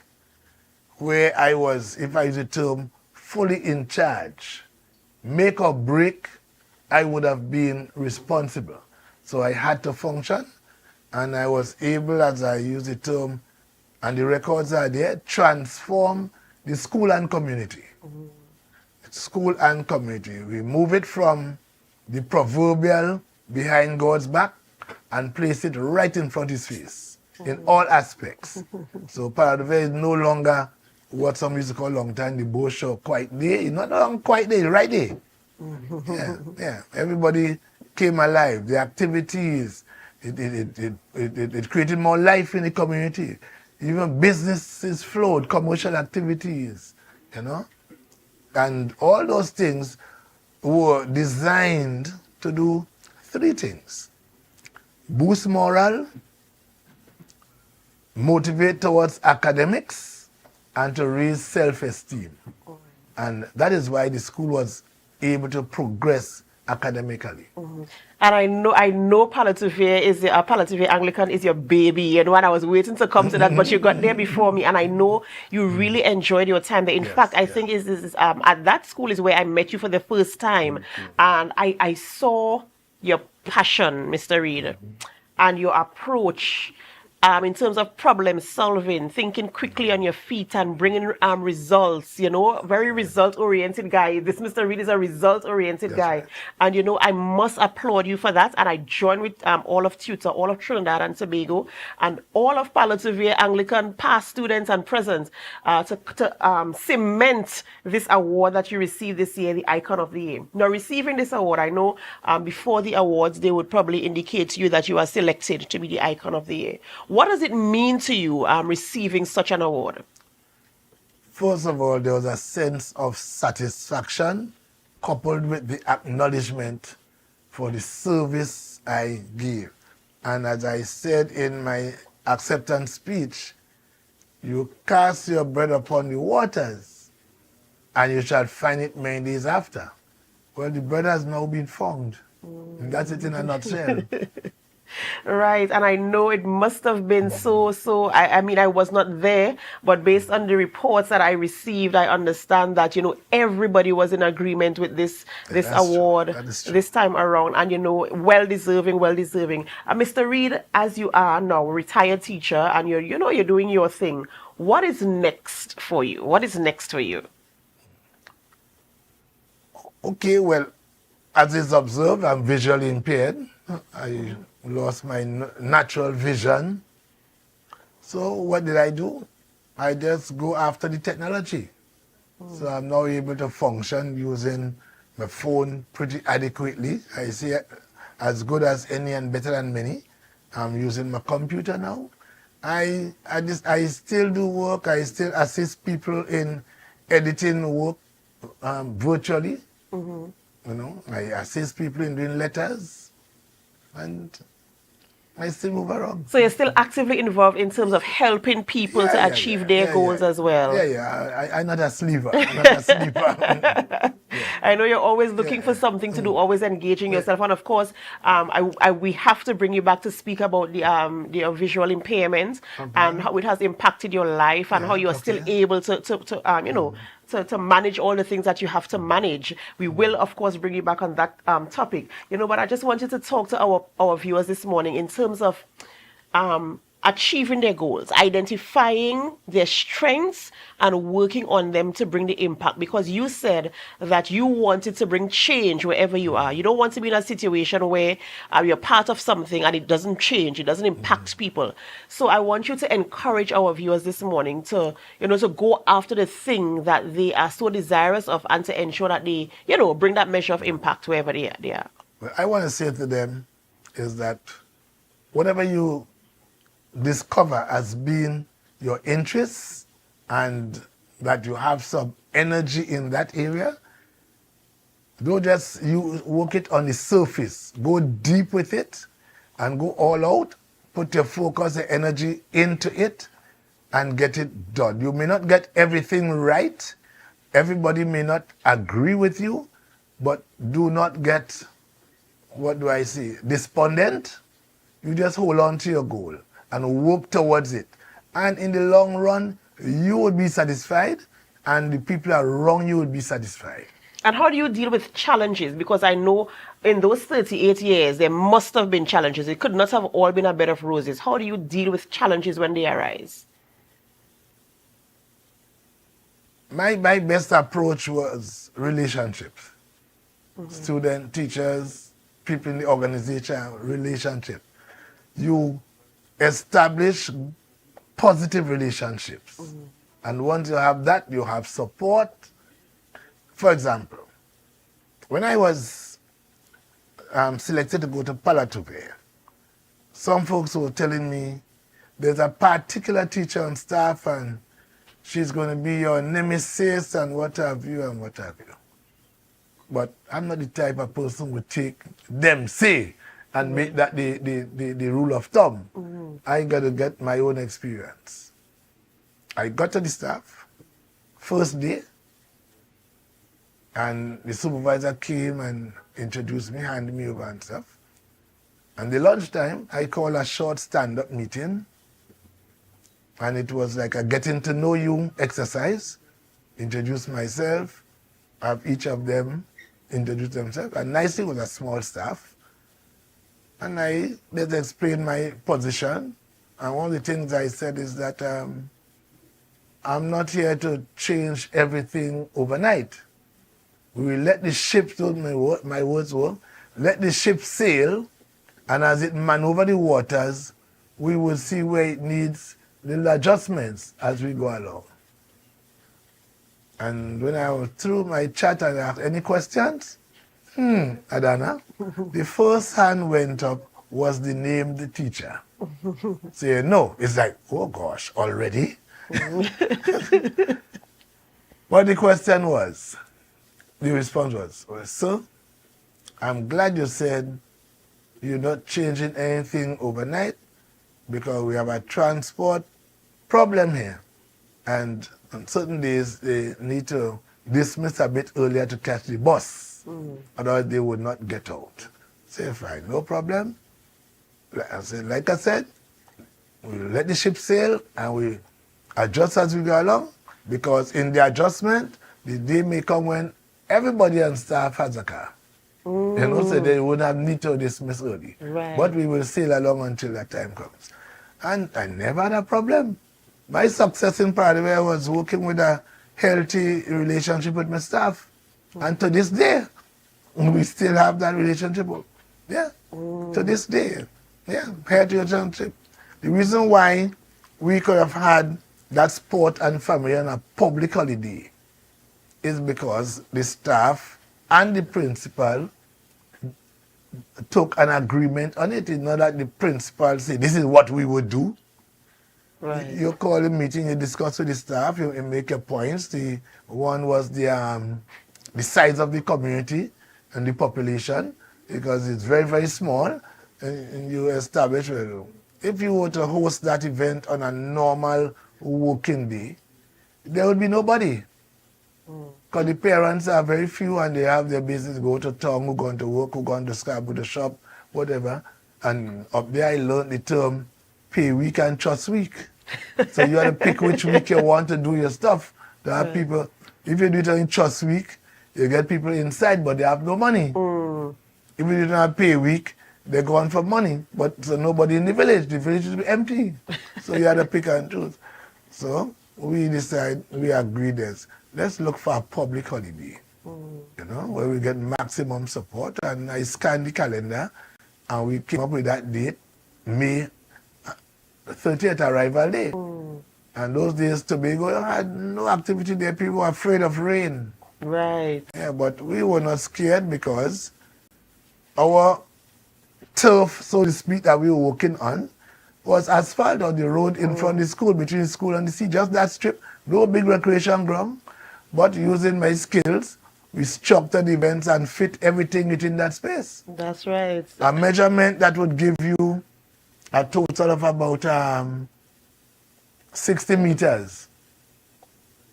where I was, if I use the term, fully in charge. Make or break, I would have been responsible. So I had to function, and I was able, as I use the term, and the records are there, transform the school and community. School and community. We move it from the proverbial behind God's back and place it right in front of his face in all aspects. So Palatuve is no longer what some used to call long time the bush or quiet day. It's not a long quiet day, right there. Yeah. Everybody came alive. The activities, it created more life in the community. Even businesses flowed, commercial activities, you know. And all those things were designed to do three things: boost morale, motivate towards academics, and to raise self-esteem. And that is why the school was able to progress academically. And I know Palatuve is Palatuve Anglican is your baby, you know, and I was waiting to come to that, but you got there before me, and I know you really enjoyed your time there. In fact, I think at that school is where I met you for the first time, and I saw your passion, Mr. Reed, and your approach in terms of problem solving, thinking quickly on your feet and bringing results, you know, very result-oriented guy. This Mr. Reed is a result-oriented guy. Right. And, you know, I must applaud you for that. And I join with all of Tutor, all of Trinidad and Tobago, and all of Palatuve Anglican past students and present to cement this award that you received this year, the Icon of the Year. Now, receiving this award, I know before the awards, they would probably indicate to you that you are selected to be the Icon of the Year. What does it mean to you receiving such an award? First of all, there was a sense of satisfaction coupled with the acknowledgement for the service I gave. And as I said in my acceptance speech, you cast your bread upon the waters and you shall find it many days after. Well, the bread has now been found. And that's it in a nutshell. Right, and I know it must have been I mean, I was not there, but based on the reports that I received, I understand that, everybody was in agreement with this award this time around, and, well deserving. Mr. Reed, as you are now a retired teacher and you're doing your thing, what is next for you? Okay, well, as is observed, I'm visually impaired. I lost my natural vision. So what did I do? I just go after the technology. So I'm now able to function using my phone pretty adequately. I see it as good as any and better than many. I'm using my computer now. I still do work. I still assist people in editing work virtually. I assist people in doing letters, and I still move around. So you're still actively involved in terms of helping people to achieve their goals as well. I'm not a sleeper. I know you're always looking for something to do, always engaging yourself. And of course, we have to bring you back to speak about the visual impairment and how it has impacted your life and how you are still able to manage all the things that you have to manage. We will, of course, bring you back on that topic. But I just wanted to talk to our viewers this morning in terms of achieving their goals, identifying their strengths and working on them to bring the impact, because you said that you wanted to bring change wherever you are. You don't want to be in a situation where you're part of something and it doesn't change, it doesn't impact people. So I want you to encourage our viewers this morning to go after the thing that they are so desirous of and to ensure that they bring that measure of impact wherever they are. What I want to say to them is that whatever you discover as being your interests and that you have some energy in that area, don't just you work it on the surface. Go deep with it and go all out. Put your focus and energy into it and get it done. You may not get everything right. Everybody may not agree with you, but do not get, despondent. You just hold on to your goal and work towards it. And in the long run, you will be satisfied and the people around you will be satisfied. And how do you deal with challenges? Because I know in those 38 years, there must have been challenges. It could not have all been a bed of roses. How do you deal with challenges when they arise? My best approach was relationships. Student, teachers, people in the organization, relationship. You establish positive relationships. And once you have that, you have support. For example, when I was selected to go to Palatube, some folks were telling me there's a particular teacher on staff and she's going to be your nemesis and what have you and what have you. But I'm not the type of person who would take them say and make that the rule of thumb. I got to get my own experience. I got to the staff, first day, and the supervisor came and introduced me, handed me over and stuff. And the lunchtime, I called a short stand-up meeting, and it was like a getting to know you exercise. Introduce myself, have each of them introduce themselves, and nicely was a small staff. And I just explained my position. And one of the things I said is that I'm not here to change everything overnight. We will let the ship, so my words were, let the ship sail, and as it maneuver the waters, we will see where it needs little adjustments as we go along. And when I was through my chat and asked any questions, Adana, the first hand went up was the named teacher. So it's like, oh gosh, already? What the question was, the response was, sir, I'm glad you said you're not changing anything overnight because we have a transport problem here. And on certain days, they need to dismiss a bit earlier to catch the bus. Otherwise, they would not get out. Say, fine, no problem. Like I said, we let the ship sail and we adjust as we go along, because in the adjustment, the day may come when everybody on staff has a car. You know, so they would have need to dismiss early. Right. But we will sail along until that time comes. And I never had a problem. My success in Paraguay was working with a healthy relationship with my staff. And to this day, we still have that relationship. Yeah, to this day. Yeah, healthy relationship. The reason why we could have had that sport and family on a public holiday is because the staff and the principal took an agreement on it. It's not that the principal said, this is what we would do. Right. You call a meeting, you discuss with the staff, you make your points. The one was the size of the community and the population, because it's very, very small, and you establish, well, if you were to host that event on a normal working day, there would be nobody. Because the parents are very few and they have their business, go to town, who going to work, who going to Scarborough, the shop, whatever. And up there I learned the term pay week and trust week. So you have to pick which week you want to do your stuff. There are people, if you do it on trust week, you get people inside but they have no money. If you don't have pay week, they're going for money, but so nobody in the village is empty. So you have to pick and choose. So we decide, we agreed this. Let's look for a public holiday, you know, where we get maximum support. And I scanned the calendar and we came up with that date, May 30th arrival day. And those days Tobago had no activity there. People were afraid of rain. Right. Yeah, but we were not scared because our turf, so to speak, that we were working on was asphalt on the road in front of the school, between the school and the sea, just that strip, no big recreation ground. But using my skills, we structured events and fit everything within that space. That's right. A measurement that would give you a total of about 60 meters.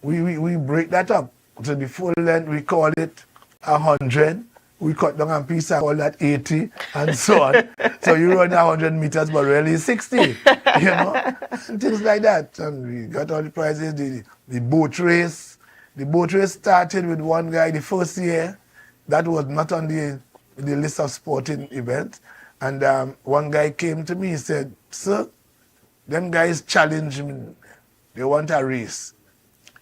We break that up. So the full length, we call it 100. We cut down a piece and call that 80, and so on. So you run 100 meters, but really 60, you know, and things like that. And we got all the prizes, the boat race. The boat race started with one guy the first year. That was not on the list of sporting events. And one guy came to me, he said, sir, them guys challenged me. They want a race.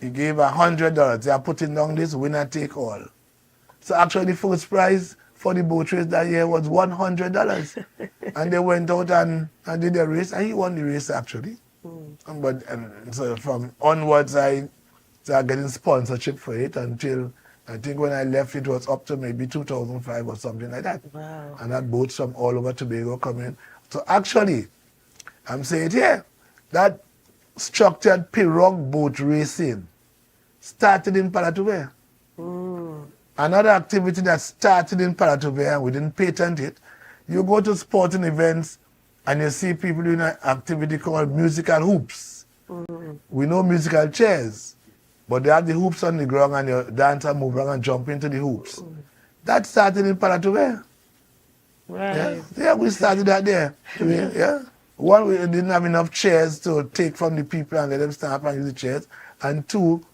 He gave $100. They are putting down this winner take all. So actually the first prize for the boat race that year was $100. And they went out and did the race, and he won the race actually. But so from onwards, I started getting sponsorship for it until, I think when I left, it was up to maybe 2005 or something like that. Wow. And that boats from all over Tobago come in. So actually, I'm saying here, that structured pirogue boat racing started in Palatube. Another activity that started in Palatube, and we didn't patent it, you go to sporting events and you see people doing an activity called musical hoops. We know musical chairs, but they have the hoops on the ground and your dancer move around and jump into the hoops. That started in Palatube. Right. Yeah, we started that there. Yeah. One, we didn't have enough chairs to take from the people and let them stand up and use the chairs. And two,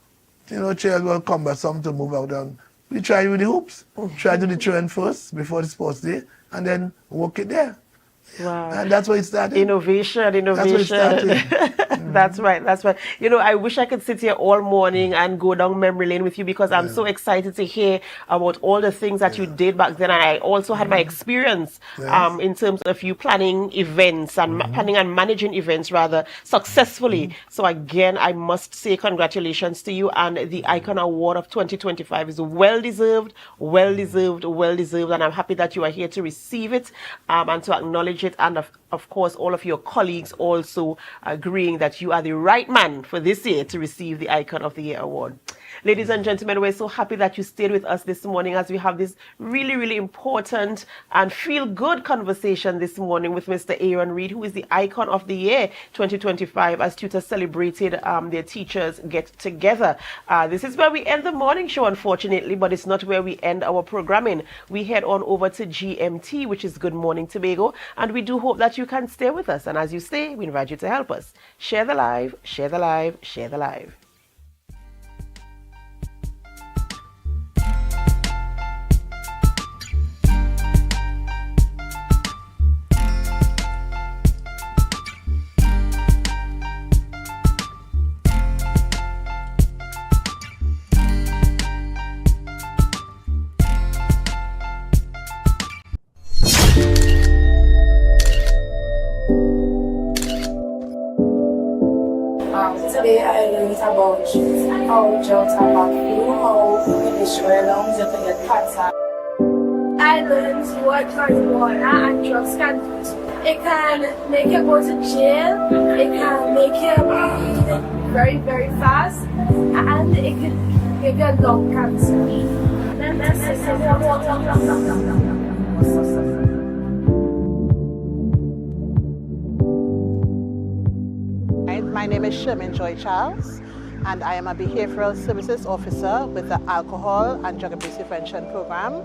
you know, chairs were cumbersome to move out. And we tried with the hoops. Try to do the train first before the sports day, and then work it there. Wow. And that's where it started. Innovation. That's where it started. That's right. You know, I wish I could sit here all morning and go down memory lane with you, because I'm so excited to hear about all the things that you did back then. And I also had my experience in terms of you planning events and planning and managing events rather successfully. So again, I must say congratulations to you, and the Icon Award of 2025 is well deserved. And I'm happy that you are here to receive it and to acknowledge it, and of course all of your colleagues also agreeing that you are the right man for this year to receive the Icon of the Year award. Ladies and gentlemen, we're so happy that you stayed with us this morning as we have this really, really important and feel-good conversation this morning with Mr. Aaron Reed, who is the Icon of the Year 2025 as tutors celebrated their Teachers Get Together. This is where we end the morning show, unfortunately, but it's not where we end our programming. We head on over to GMT, which is Good Morning Tobago, and we do hope that you can stay with us. And as you stay, we invite you to help us. Share the live, share the live, share the live. Today I learned about how gel tobacco, how industrial lungs you can get cancer. I learned what marijuana and drugs can do. It can make you go to jail, it can make you breathe very, very fast, and it can give you lung cancer. My name is Sherman Joy Charles, and I am a Behavioral Services Officer with the Alcohol and Drug Abuse Prevention Program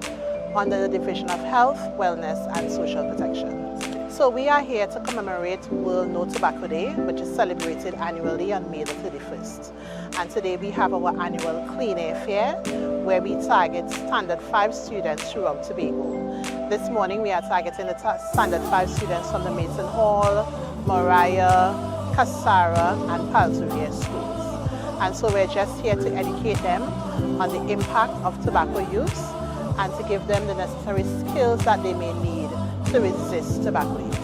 under the Division of Health, Wellness and Social Protection. So we are here to commemorate World No Tobacco Day, which is celebrated annually on May the 31st. And today we have our annual Clean Air Fair, where we target Standard 5 students throughout Tobago. This morning we are targeting the Standard 5 students from the Mason Hall, Moriah, Kasara and Palsrevere schools. And so we're just here to educate them on the impact of tobacco use and to give them the necessary skills that they may need to resist tobacco use.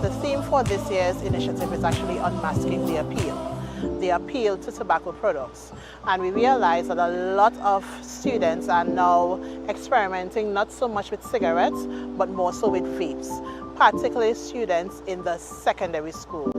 The theme for this year's initiative is actually unmasking the appeal to tobacco products. And we realize that a lot of students are now experimenting not so much with cigarettes, but more so with vapes, particularly students in the secondary school.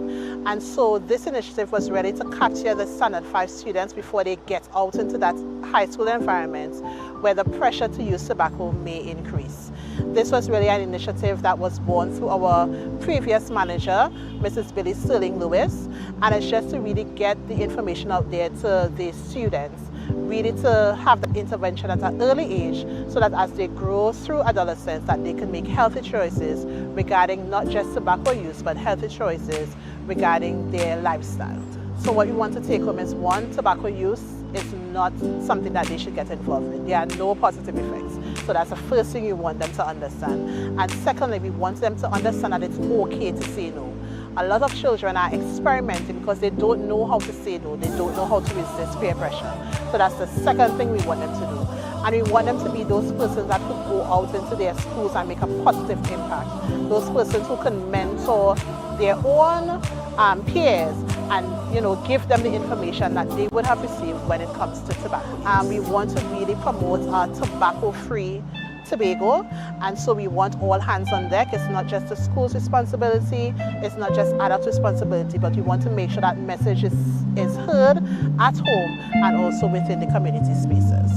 And so this initiative was ready to capture the Standard 5 students before they get out into that high school environment where the pressure to use tobacco may increase. This was really an initiative that was born through our previous manager, Mrs. Billy Sterling Lewis, and it's just to really get the information out there to the students, really to have the intervention at an early age so that as they grow through adolescence that they can make healthy choices regarding not just tobacco use but healthy choices regarding their lifestyle. So what we want to take home is, one, tobacco use is not something that they should get involved in. There are no positive effects. So that's the first thing you want them to understand. And secondly, we want them to understand that it's okay to say no. A lot of children are experimenting because they don't know how to say no. They don't know how to resist peer pressure. So that's the second thing we want them to do. And we want them to be those persons that could go out into their schools and make a positive impact. Those persons who can mentor their own peers and give them the information that they would have received when it comes to tobacco. We want to really promote a tobacco-free Tobago, and so we want all hands on deck. It's not just the school's responsibility, it's not just adult responsibility, but we want to make sure that message is heard at home and also within the community spaces.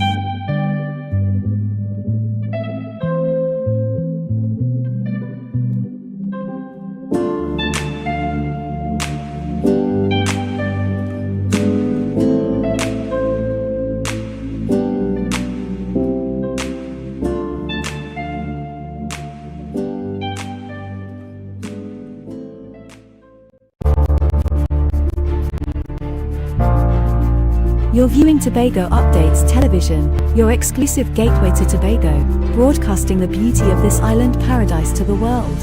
You're viewing Tobago Updates Television, your exclusive gateway to Tobago, broadcasting the beauty of this island paradise to the world.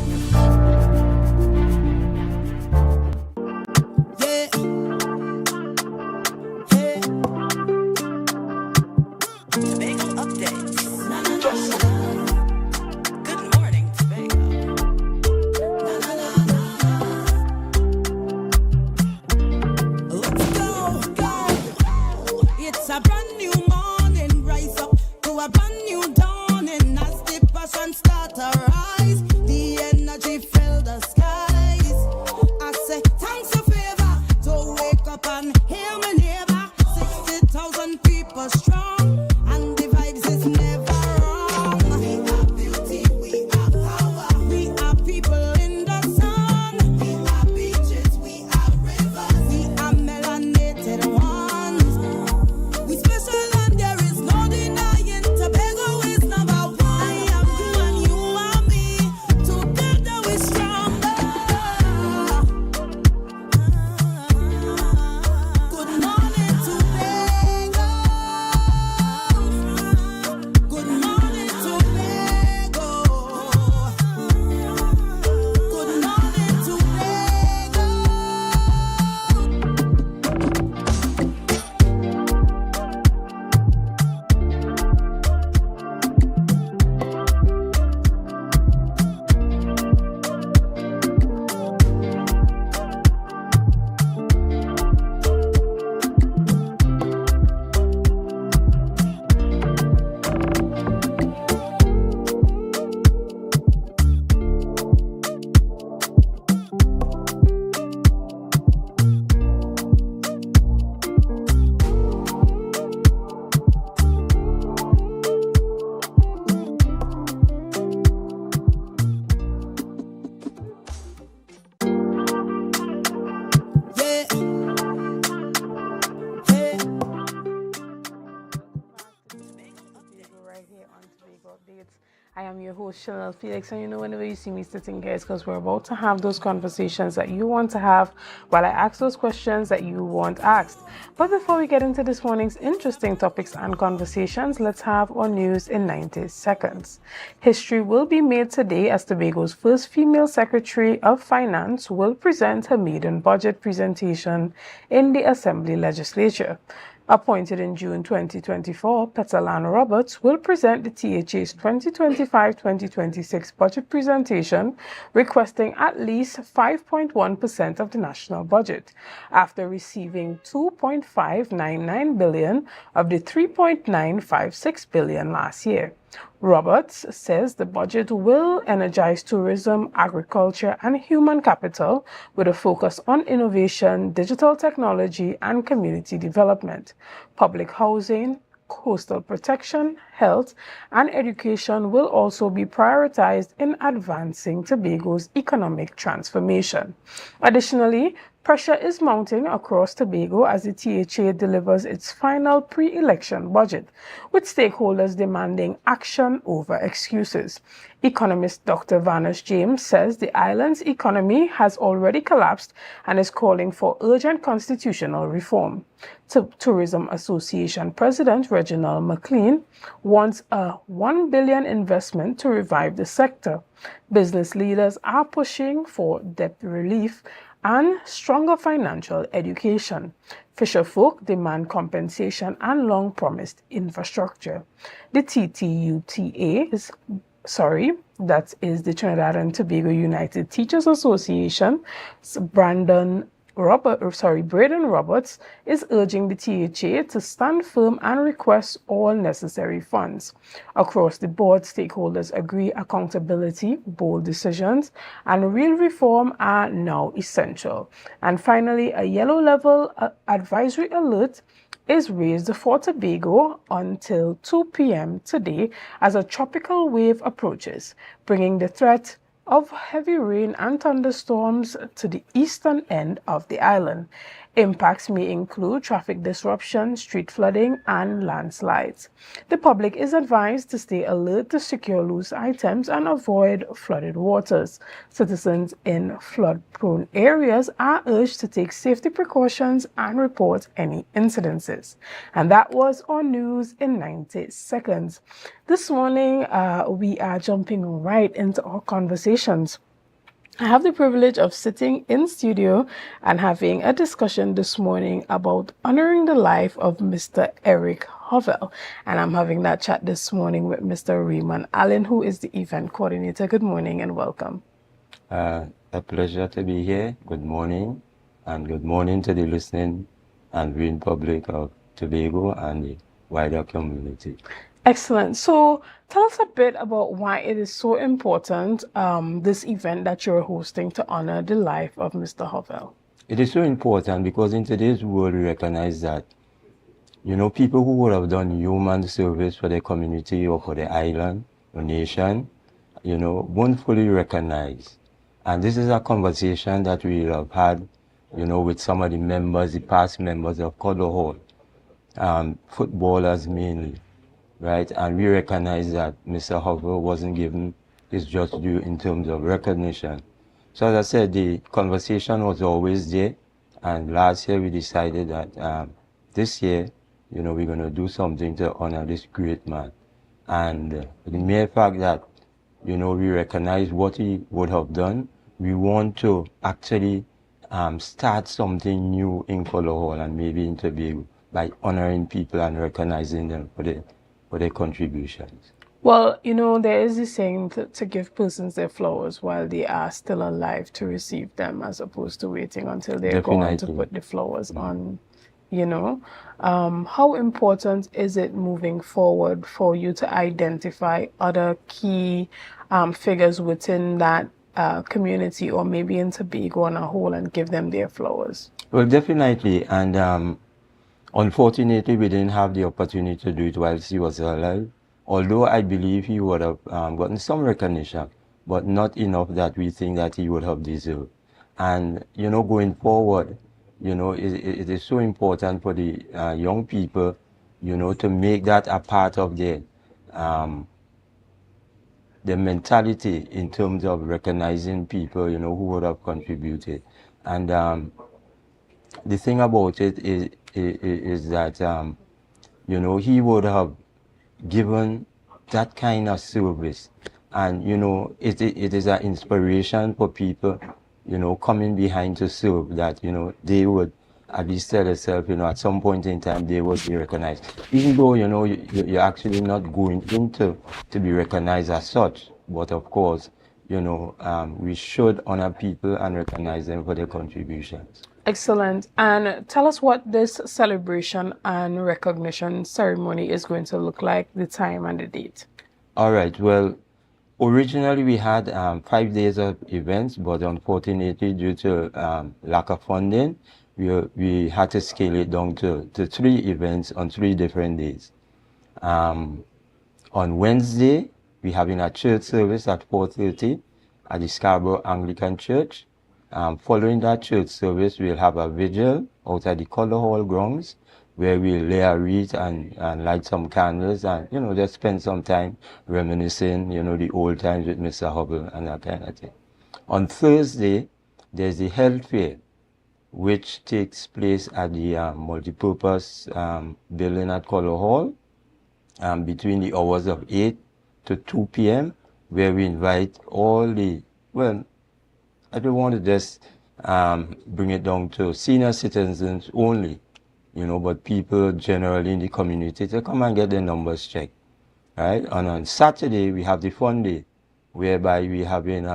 I am your host, Chanel Felix, and you know, whenever you see me sitting here, it's because we're about to have those conversations that you want to have while I ask those questions that you want asked. But before we get into this morning's interesting topics and conversations, let's have our news in 90 seconds. History will be made today as Tobago's first female Secretary of Finance will present her maiden budget presentation in the Assembly Legislature. Appointed in June 2024, Petalan Roberts will present the THA's 2025-2026 budget presentation, requesting at least 5.1% of the national budget, after receiving 2.599 billion of the 3.956 billion last year. Roberts says the budget will energize tourism, agriculture, and human capital with a focus on innovation, digital technology, and community development. Public housing, coastal protection, health, and education will also be prioritized in advancing Tobago's economic transformation. Additionally, pressure is mounting across Tobago as the THA delivers its final pre-election budget, with stakeholders demanding action over excuses. Economist Dr. Vanesh James says the island's economy has already collapsed and is calling for urgent constitutional reform. Tourism Association President Reginald McLean wants a $1 billion investment to revive the sector. Business leaders are pushing for debt relief and stronger financial education. Fisherfolk demand compensation and long-promised infrastructure. The that is the Trinidad and Tobago United Teachers Association, Braden Roberts is urging the THA to stand firm and request all necessary funds. Across the board, stakeholders agree accountability, bold decisions, and real reform are now essential. And finally, a yellow level advisory alert is raised for Tobago until 2 p.m. today as a tropical wave approaches, bringing the threat of heavy rain and thunderstorms to the eastern end of the island. Impacts may include traffic disruption, street flooding, and landslides. The public is advised to stay alert to secure loose items and avoid flooded waters. Citizens in flood-prone areas are urged to take safety precautions and report any incidences. And that was our news in 90 seconds. This morning, we are jumping right into our conversations. I have the privilege of sitting in studio and having a discussion this morning about honoring the life of Mr. Eric Hovell. And I'm having that chat this morning with Mr. Raymond Allen, who is the event coordinator. Good morning and welcome. A pleasure to be here. Good morning. And good morning to the listening and viewing public of Tobago and the wider community. Excellent. So tell us a bit about why it is so important, this event that you're hosting to honor the life of Mr. Hovell. It is so important because in today's world, we recognize that, you know, people who would have done human service for their community or for the island or nation, you know, won't fully recognize. And this is a conversation that we have had, you know, with some of the members, the past members of Cuddle Hall, footballers mainly. Right, and we recognize that Mr. Hovell wasn't given his just due in terms of recognition. So as I said, the conversation was always there, and last year we decided that this year, you know, we're going to do something to honor this great man. And the mere fact that, you know, we recognize what he would have done, we want to actually start something new in Cuddle Hall and maybe in Tobago by honoring people and recognizing them for their contributions. Well, you know, there is this saying to give persons their flowers while they are still alive to receive them, as opposed to waiting until they're gone to put the flowers on, you know. How important is it moving forward for you to identify other key figures within that community or maybe in Tobago on a whole and give them their flowers? Well, definitely. And unfortunately, we didn't have the opportunity to do it whilst he was alive, although I believe he would have gotten some recognition, but not enough that we think that he would have deserved. And, you know, going forward, you know, it is so important for the young people, you know, to make that a part of their the mentality in terms of recognizing people, who would have contributed. And the thing about it is that, he would have given that kind of service. And, it is an inspiration for people, coming behind to serve, that, they would at least tell themselves, at some point in time, they would be recognized. Even though, you're actually not going into to be recognized as such. But of course, we should honor people and recognize them for their contributions. Excellent. And tell us what this celebration and recognition ceremony is going to look like, the time and the date. All right. Well, originally we had 5 days of events, but unfortunately, due to lack of funding, we had to scale it down to 3 events on 3 different days. On Wednesday, we're having a church service at 4:30 at the Scarborough Anglican Church. Following that church service, we'll have a vigil out at the Color Hall grounds, where we'll lay a wreath and light some candles and, just spend some time reminiscing, the old times with Mr. Hubble and that kind of thing. On Thursday, there's the health fair, which takes place at the multipurpose building at Color Hall between the hours of 8 to 2 p.m., where we invite all the, well, I don't want to just bring it down to senior citizens only, but people generally in the community to come and get their numbers checked, right? And on Saturday, we have the fun day, whereby we having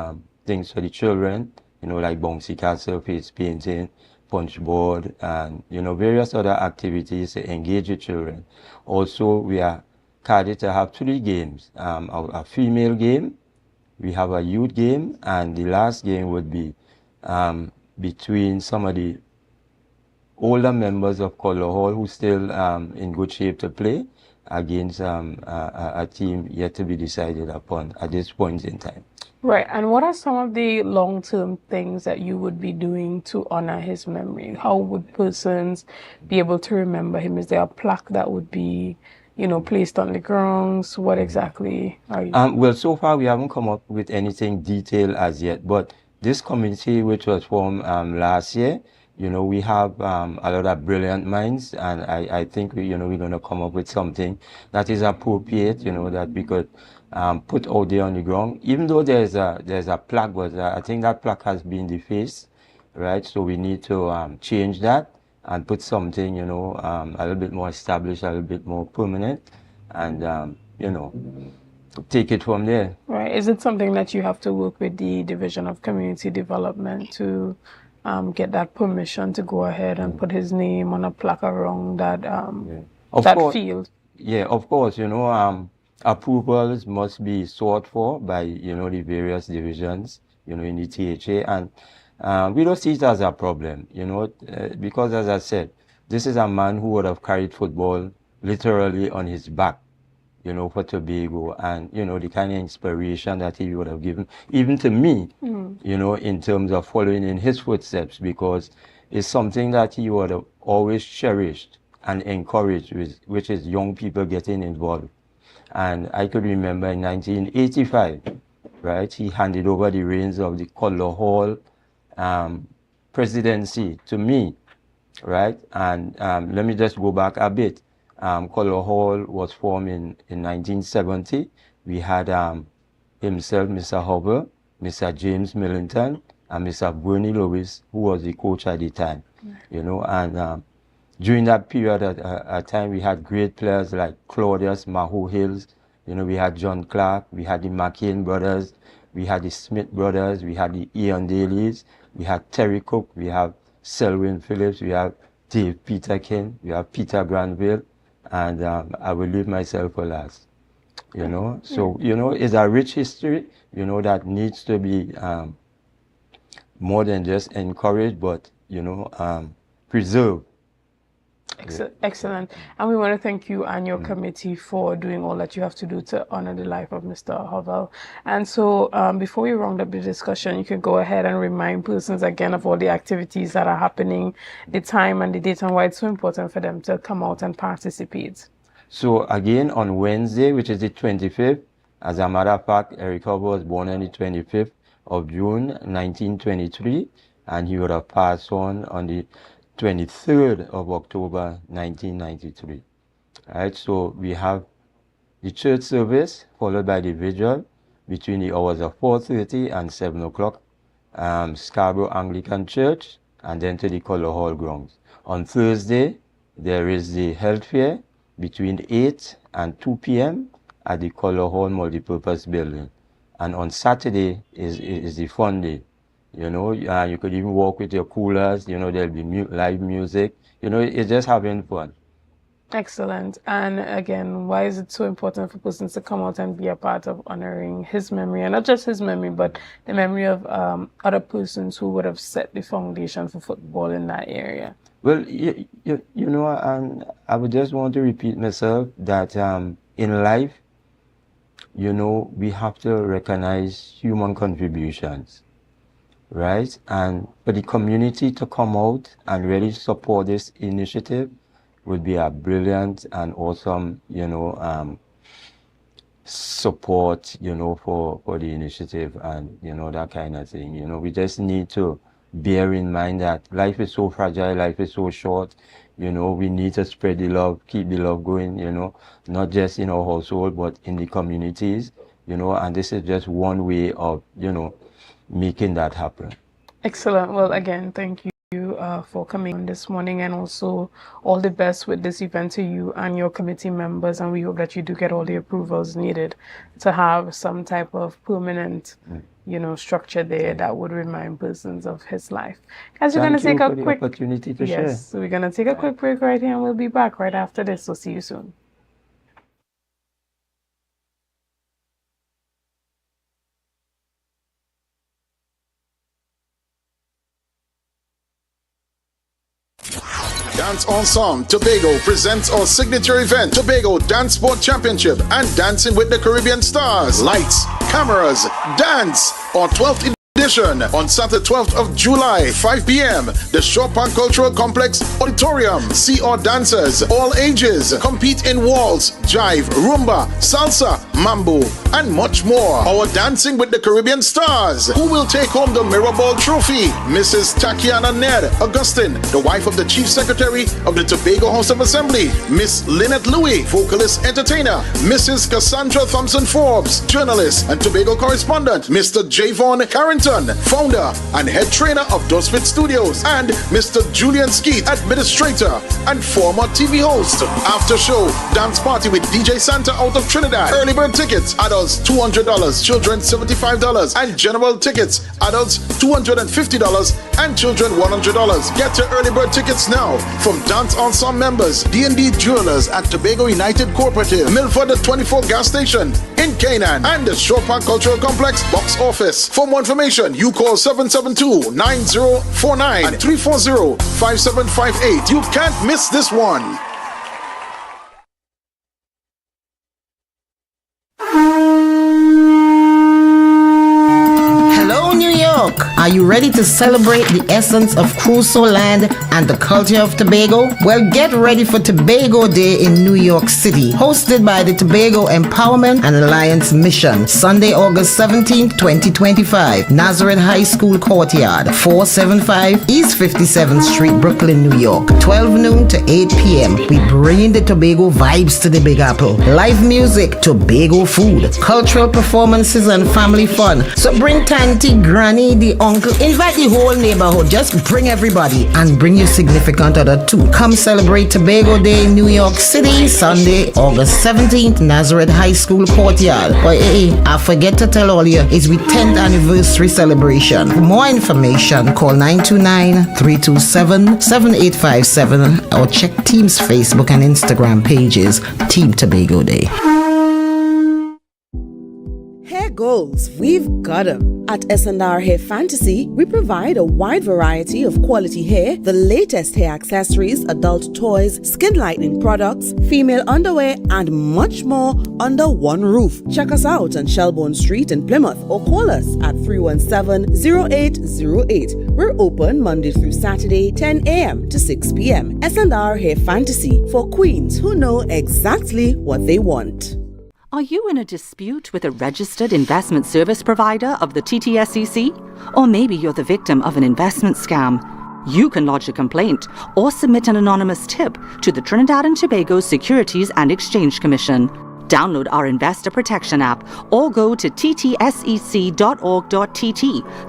things for the children, like bouncy castle, face painting, punch board, and, various other activities to engage the children. Also, we are carded to have 3 games, a female game, we have a youth game, and the last game would be between some of the older members of Color Hall who still in good shape to play against a team yet to be decided upon at this point in time. Right. And what are some of the long-term things that you would be doing to honor his memory? How would persons be able to remember him? Is there a plaque that would be placed on the grounds? What exactly are you? Well, so far we haven't come up with anything detailed as yet, but this committee, which was formed last year, we have a lot of brilliant minds, and I think we're going to come up with something that is appropriate, that we could put out there on the ground. Even though there's a plaque, but I think that plaque has been defaced, right? So we need to change that and put something, a little bit more established, a little bit more permanent, and, take it from there. Right. Is it something that you have to work with the Division of Community Development to get that permission to go ahead and put his name on a plaque around that field? Yeah, of course, approvals must be sought for by, the various divisions, in the THA, and we don't see it as a problem, because as I said, this is a man who would have carried football literally on his back, for Tobago, and, the kind of inspiration that he would have given, even to me, in terms of following in his footsteps, because it's something that he would have always cherished and encouraged, which is young people getting involved. And I could remember in 1985, right, he handed over the reins of the Color Hall presidency to me, right? And let me just go back a bit. Color Hall was formed in 1970. We had himself, Mr. Hubble, Mr. James Millington, and Mr. Bernie Lewis, who was the coach at the time. And during that period of time, we had great players like Claudius Maho Hills. We had John Clark, we had the McCain brothers, we had the Smith brothers, we had the Ian Dailies, we had Terry Cook, we have Selwyn Phillips, we have Dave Peterkin, we have Peter Granville, and I will leave myself for last. So, it's a rich history, that needs to be more than just encouraged, but, preserved. Excellent. And we want to thank you and your committee for doing all that you have to do to honor the life of Mr. Hubble. And so before we round up the discussion, you can go ahead and remind persons again of all the activities that are happening, the time and the date, and why it's so important for them to come out and participate. So again, on Wednesday, which is the 25th, As a matter of fact, Erica was born on the 25th of June 1923, and he would have passed on the 23rd of October 1993. Right, so we have the church service followed by the vigil between the hours of 4:30 and 7 o'clock, Scarborough Anglican Church, and then to the Color Hall grounds. On Thursday, there is the health fair between 8 and 2 p.m. at the Color Hall Multipurpose Building. And on Saturday is the fun day. You know, you could even walk with your coolers, you know, there'll be live music. You know, it's just having fun. Excellent. And again, why is it so important for persons to come out and be a part of honoring his memory, and not just his memory, but the memory of other persons who would have set the foundation for football in that area? Well, you know, I would just want to repeat myself that in life, you know, we have to recognize human contributions, right? And for the community to come out and really support this initiative would be a brilliant and awesome, you know, support, you know, for the initiative and, you know, that kind of thing. You know, we just need to bear in mind that life is so fragile, life is so short. You know, we need to spread the love, keep the love going, you know, not just in our household, but in the communities, you know, and this is just one way of, you know, making that happen. Excellent. Well, again, thank you for coming on this morning, and also all the best with this event to you and your committee members, and we hope that you do get all the approvals needed to have some type of permanent you know, structure there that would remind persons of his life. Guys, we're going to take a quick opportunity to share. Yes, so we're going to take a quick break right here, and we'll be back right after this. So see you soon. Dance Ensemble Tobago presents our signature event, Tobago Dance Sport Championship and Dancing with the Caribbean Stars. Lights, cameras, dance, our 12th edition on Saturday 12th of July, 5 p.m. The Shore Park Cultural Complex Auditorium. See our dancers, all ages, compete in waltz, jive, rumba, salsa, mambo, and much more. Our Dancing with the Caribbean Stars. Who will take home the Mirrorball Trophy? Mrs. Takiana Ned Augustine, the wife of the Chief Secretary of the Tobago House of Assembly. Miss Lynette Louis, vocalist entertainer. Mrs. Cassandra Thompson Forbes, journalist and Tobago correspondent. Mr. Javon Carrington, founder and head trainer of Dosfit Studios. And Mr. Julian Skeet, administrator and former TV host. After show, dance party with DJ Santa out of Trinidad. Early bird tickets, adults $200, children $75, and general tickets, adults $250 and children $100. Get your early bird tickets now from Dance Ensemble members, D&D Jewelers at Tobago United Cooperative, Milford the 24 gas station in Canaan, and the Shore Park Cultural Complex box office. For more information, you call 772-9049 and 340-5758. You can't miss this one. Hello, New York. Are you ready to celebrate the essence of Crusoe land and the culture of Tobago? Well, get ready for Tobago Day in New York City, hosted by the Tobago Empowerment and Alliance Mission. Sunday, August 17, 2025, Nazareth High School Courtyard, 475 East 57th Street, Brooklyn, New York, 12 noon to 8 p.m. We bring the Tobago vibes to the Big Apple. Live music, Tobago food, cultural performances, and family fun. So bring Tanty, Granny, the uncle, invite the whole neighborhood. Just bring everybody and bring your significant other too. Come celebrate Tobago Day in New York City, Sunday, August 17th, Nazareth High School Courtyard. But hey, I forget to tell all you, it's our 10th anniversary celebration. For more information, call 929-327-7857 or check Team's Facebook and Instagram pages, Team Tobago Day. Hair goals, we've got them. At S&R Hair Fantasy, we provide a wide variety of quality hair, the latest hair accessories, adult toys, skin lightening products, female underwear, and much more under one roof. Check us out on Shelbourne Street in Plymouth or call us at 317-0808. We're open Monday through Saturday, 10 a.m. to 6 p.m. S&R Hair Fantasy for queens who know exactly what they want. Are you in a dispute with a registered investment service provider of the TTSEC? Or maybe you're the victim of an investment scam? You can lodge a complaint or submit an anonymous tip to the Trinidad and Tobago Securities and Exchange Commission. Download our Investor Protection app or go to ttsec.org.tt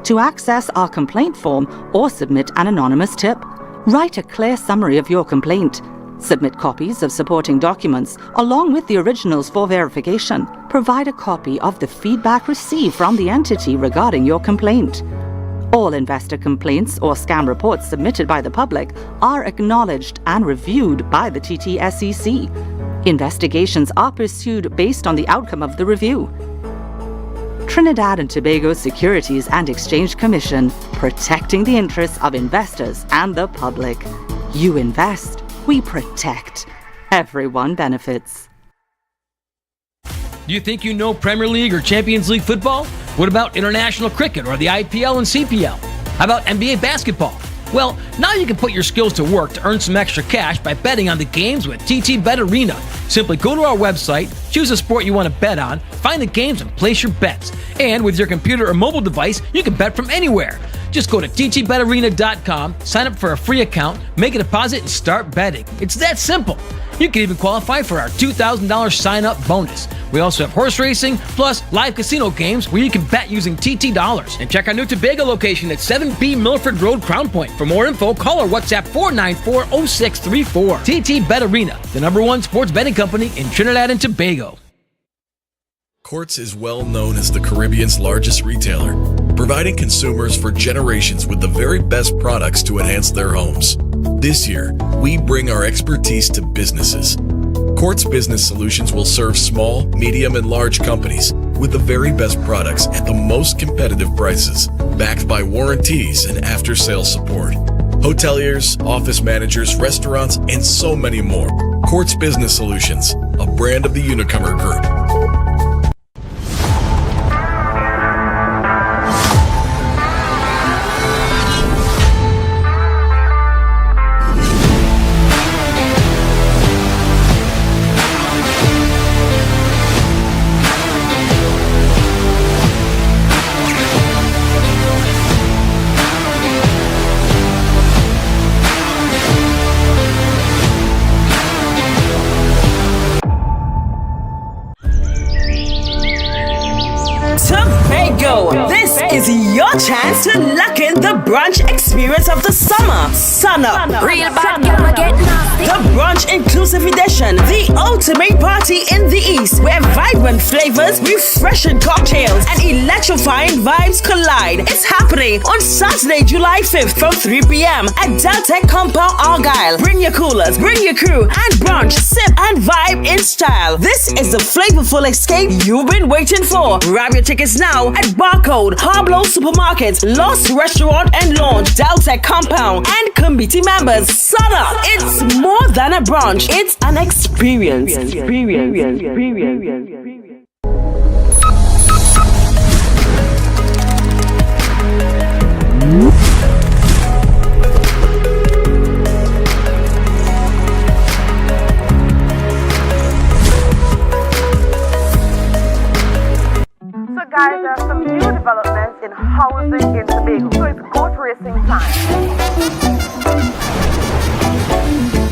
to access our complaint form or submit an anonymous tip. Write a clear summary of your complaint. Submit copies of supporting documents along with the originals for verification. Provide a copy of the feedback received from the entity regarding your complaint. All investor complaints or scam reports submitted by the public are acknowledged and reviewed by the TTSEC. Investigations are pursued based on the outcome of the review. Trinidad and Tobago Securities and Exchange Commission, protecting the interests of investors and the public. You invest, we protect. Everyone benefits. Do you think you know Premier League or Champions League football? What about international cricket or the IPL and CPL? How about NBA basketball? Well, now you can put your skills to work to earn some extra cash by betting on the games with TTBet Arena. Simply go to our website, choose a sport you want to bet on, find the games and place your bets. And with your computer or mobile device, you can bet from anywhere. Just go to ttbetarena.com, sign up for a free account, make a deposit, and start betting. It's that simple. You can even qualify for our $2,000 sign-up bonus. We also have horse racing, plus live casino games where you can bet using TT dollars. And check our new Tobago location at 7B Milford Road, Crown Point. For more info, call or WhatsApp 494-0634. TT Bet Arena, the #1 sports betting company in Trinidad and Tobago. Quartz is well known as the Caribbean's largest retailer, providing consumers for generations with the very best products to enhance their homes. This year, we bring our expertise to businesses. Quartz Business Solutions will serve small, medium, and large companies with the very best products at the most competitive prices, backed by warranties and after-sales support. Hoteliers, office managers, restaurants, and so many more. Quartz Business Solutions, a brand of the Unicomer Group. This is your chance to lock in the brunch experience of the summer. Sun Up. Real bad girl, get nasty. The brunch inclusive edition, the ultimate party in the East, where vibrant flavors, refreshing cocktails, and electrifying vibes collide. It's happening on Saturday, July 5th from 3 p.m. at Deltec Compound, Argyle. Bring your coolers, bring your crew, and brunch, sip, and vibe in style. This is the flavorful escape you've been waiting for. Grab your tickets now at Barcode, Harblow Supermarket, Lost Restaurant and Lounge, Deltec Compound, and committee members. Sun Up. It's more than a brunch. It's an experience. So guys, there are some new developments in housing in Tobago. So it's goat racing time.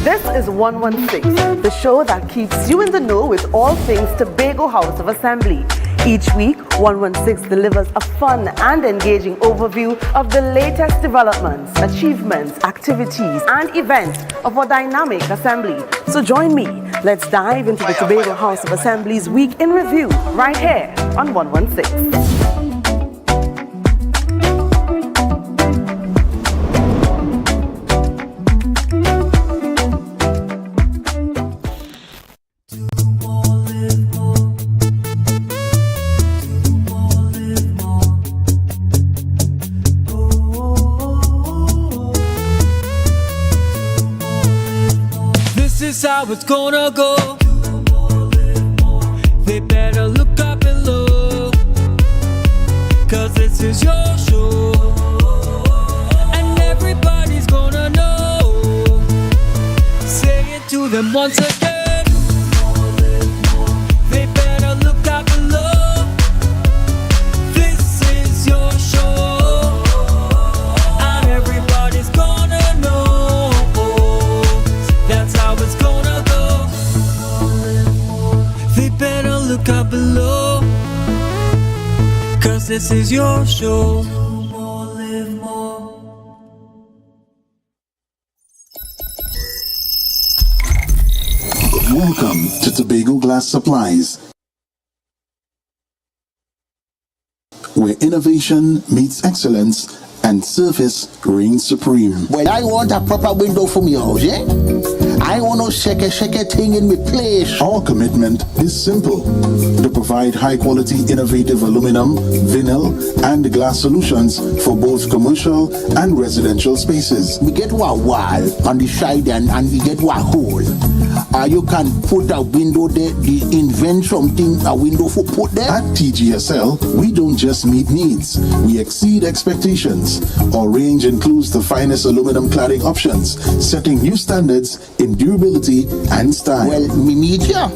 This is 116, the show that keeps you in the know with all things Tobago House of Assembly. Each week, 116 delivers a fun and engaging overview of the latest developments, achievements, activities, and events of our dynamic assembly. So join me. Let's dive into the Tobago House of Assembly's Week in Review right here on 116. This is how it's gonna go. They better look up and look, 'cause this is your show, and everybody's gonna know. Say it to them once again. They better look it's gonna go. They better look out below, 'cause this is your show. Welcome to Tobago Glass Supplies, where innovation meets excellence and service reigns supreme. Well, I want a proper window for me house, yeah? I want no shake thing in my place. Our commitment is simple: to provide high-quality, innovative aluminum, vinyl, and glass solutions for both commercial and residential spaces. We get one wall on the side and we get one hole. You can put a window there, invent something, a window for put there. At TGSL, we don't just meet needs, we exceed expectations. Our range includes the finest aluminum cladding options, setting new standards in durability and style. Well, me meet ya.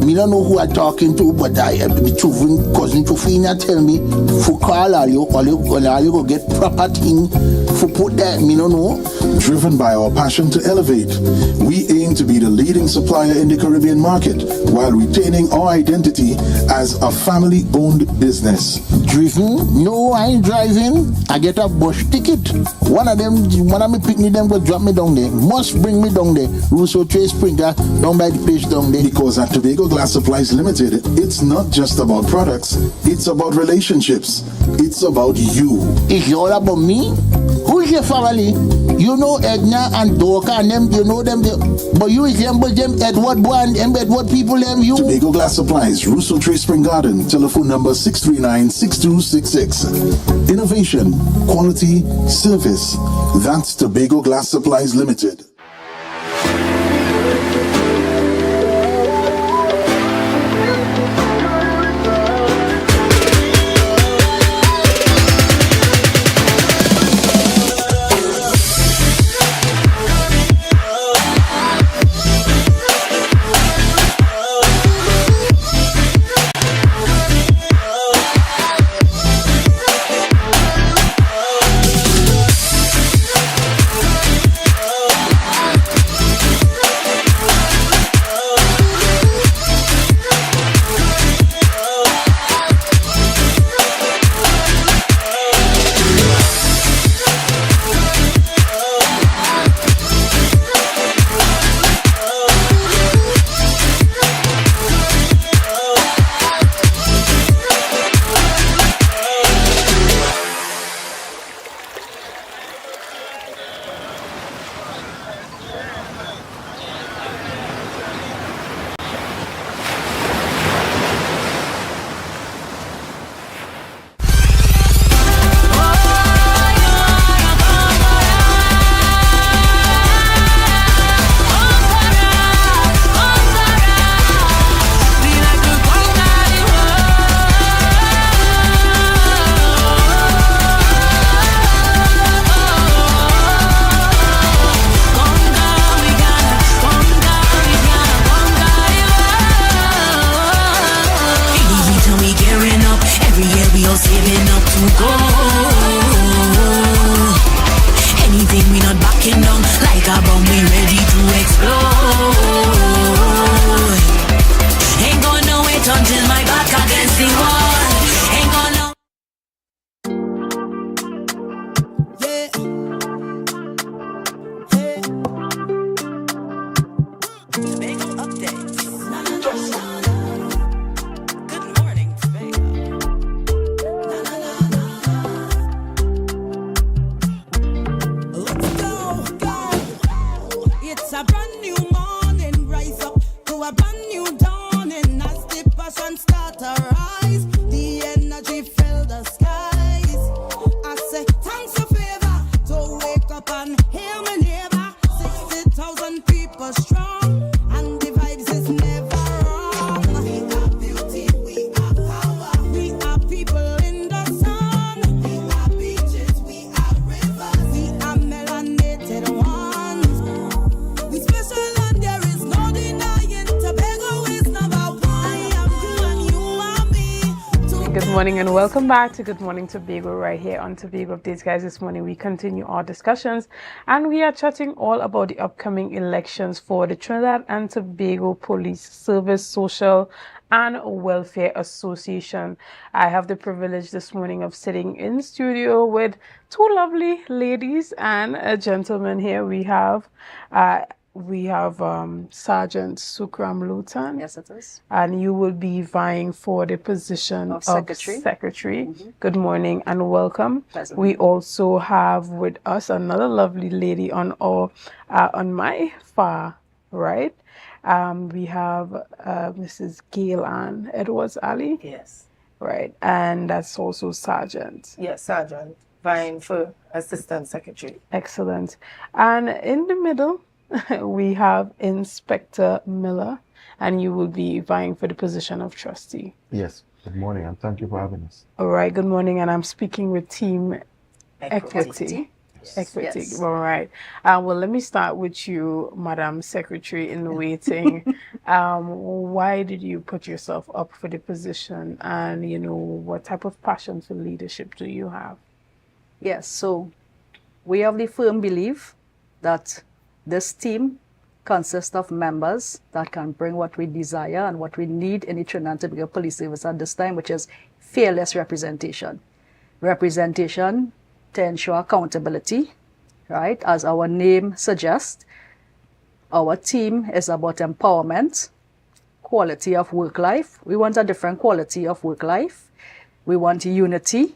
Me don't know who I'm talking to, but I have the cousin Tofina tell me for call all you go get proper thing for put there. Me don't know. Driven by our passion to elevate, we aim to be the leading supplier in the Caribbean market while retaining our identity as a family-owned business. Driven? No, I ain't driving. I get a bus ticket. One of me picnic them go drop me down there. Must bring me down there. Russo Trace Springer down by the place down there. Because at Tobago Glass Supplies Limited, it's not just about products, it's about relationships. It's about you. It's all about me? Who's your family? You know Edna and Dorka and them, you know them, but you resemble them Edward boy and them Edward people them you. Tobago Glass Supplies, Russo Trace Spring Garden, telephone number 639-6266. Innovation, quality, service. That's Tobago Glass Supplies Limited. morning and welcome back to Good Morning Tobago right here on Tobago Updates, guys. This morning we continue our discussions and we are chatting all about the upcoming elections for the Trinidad and Tobago Police Service Social and Welfare Association. I have the privilege this morning of sitting in studio with two lovely ladies and a gentleman here. We have Sergeant Sukram Lutan. Yes, it is. And you will be vying for the position of Secretary. Good morning and welcome. Pleasant. We also have with us another lovely lady on my far right. We have Mrs. Gail Ann Edwards Ali. Yes. Right, and that's also Sergeant. Yes, Sergeant, vying for Assistant Secretary. Excellent. And in the middle, we have Inspector Miller, and you will be vying for the position of Trustee. Yes. Good morning, and thank you for having us. All right, good morning, and I'm speaking with Team Equity. Equity. Yes. All right. Well, let me start with you, Madam Secretary in waiting. Why did you put yourself up for the position, and what type of passion for leadership do you have? Yes, so we have the firm belief that this team consists of members that can bring what we desire and what we need in the Trinidad and Tobago Police Service at this time, which is fearless representation. Representation to ensure accountability, right? As our name suggests, our team is about empowerment, quality of work life. We want a different quality of work life. We want unity,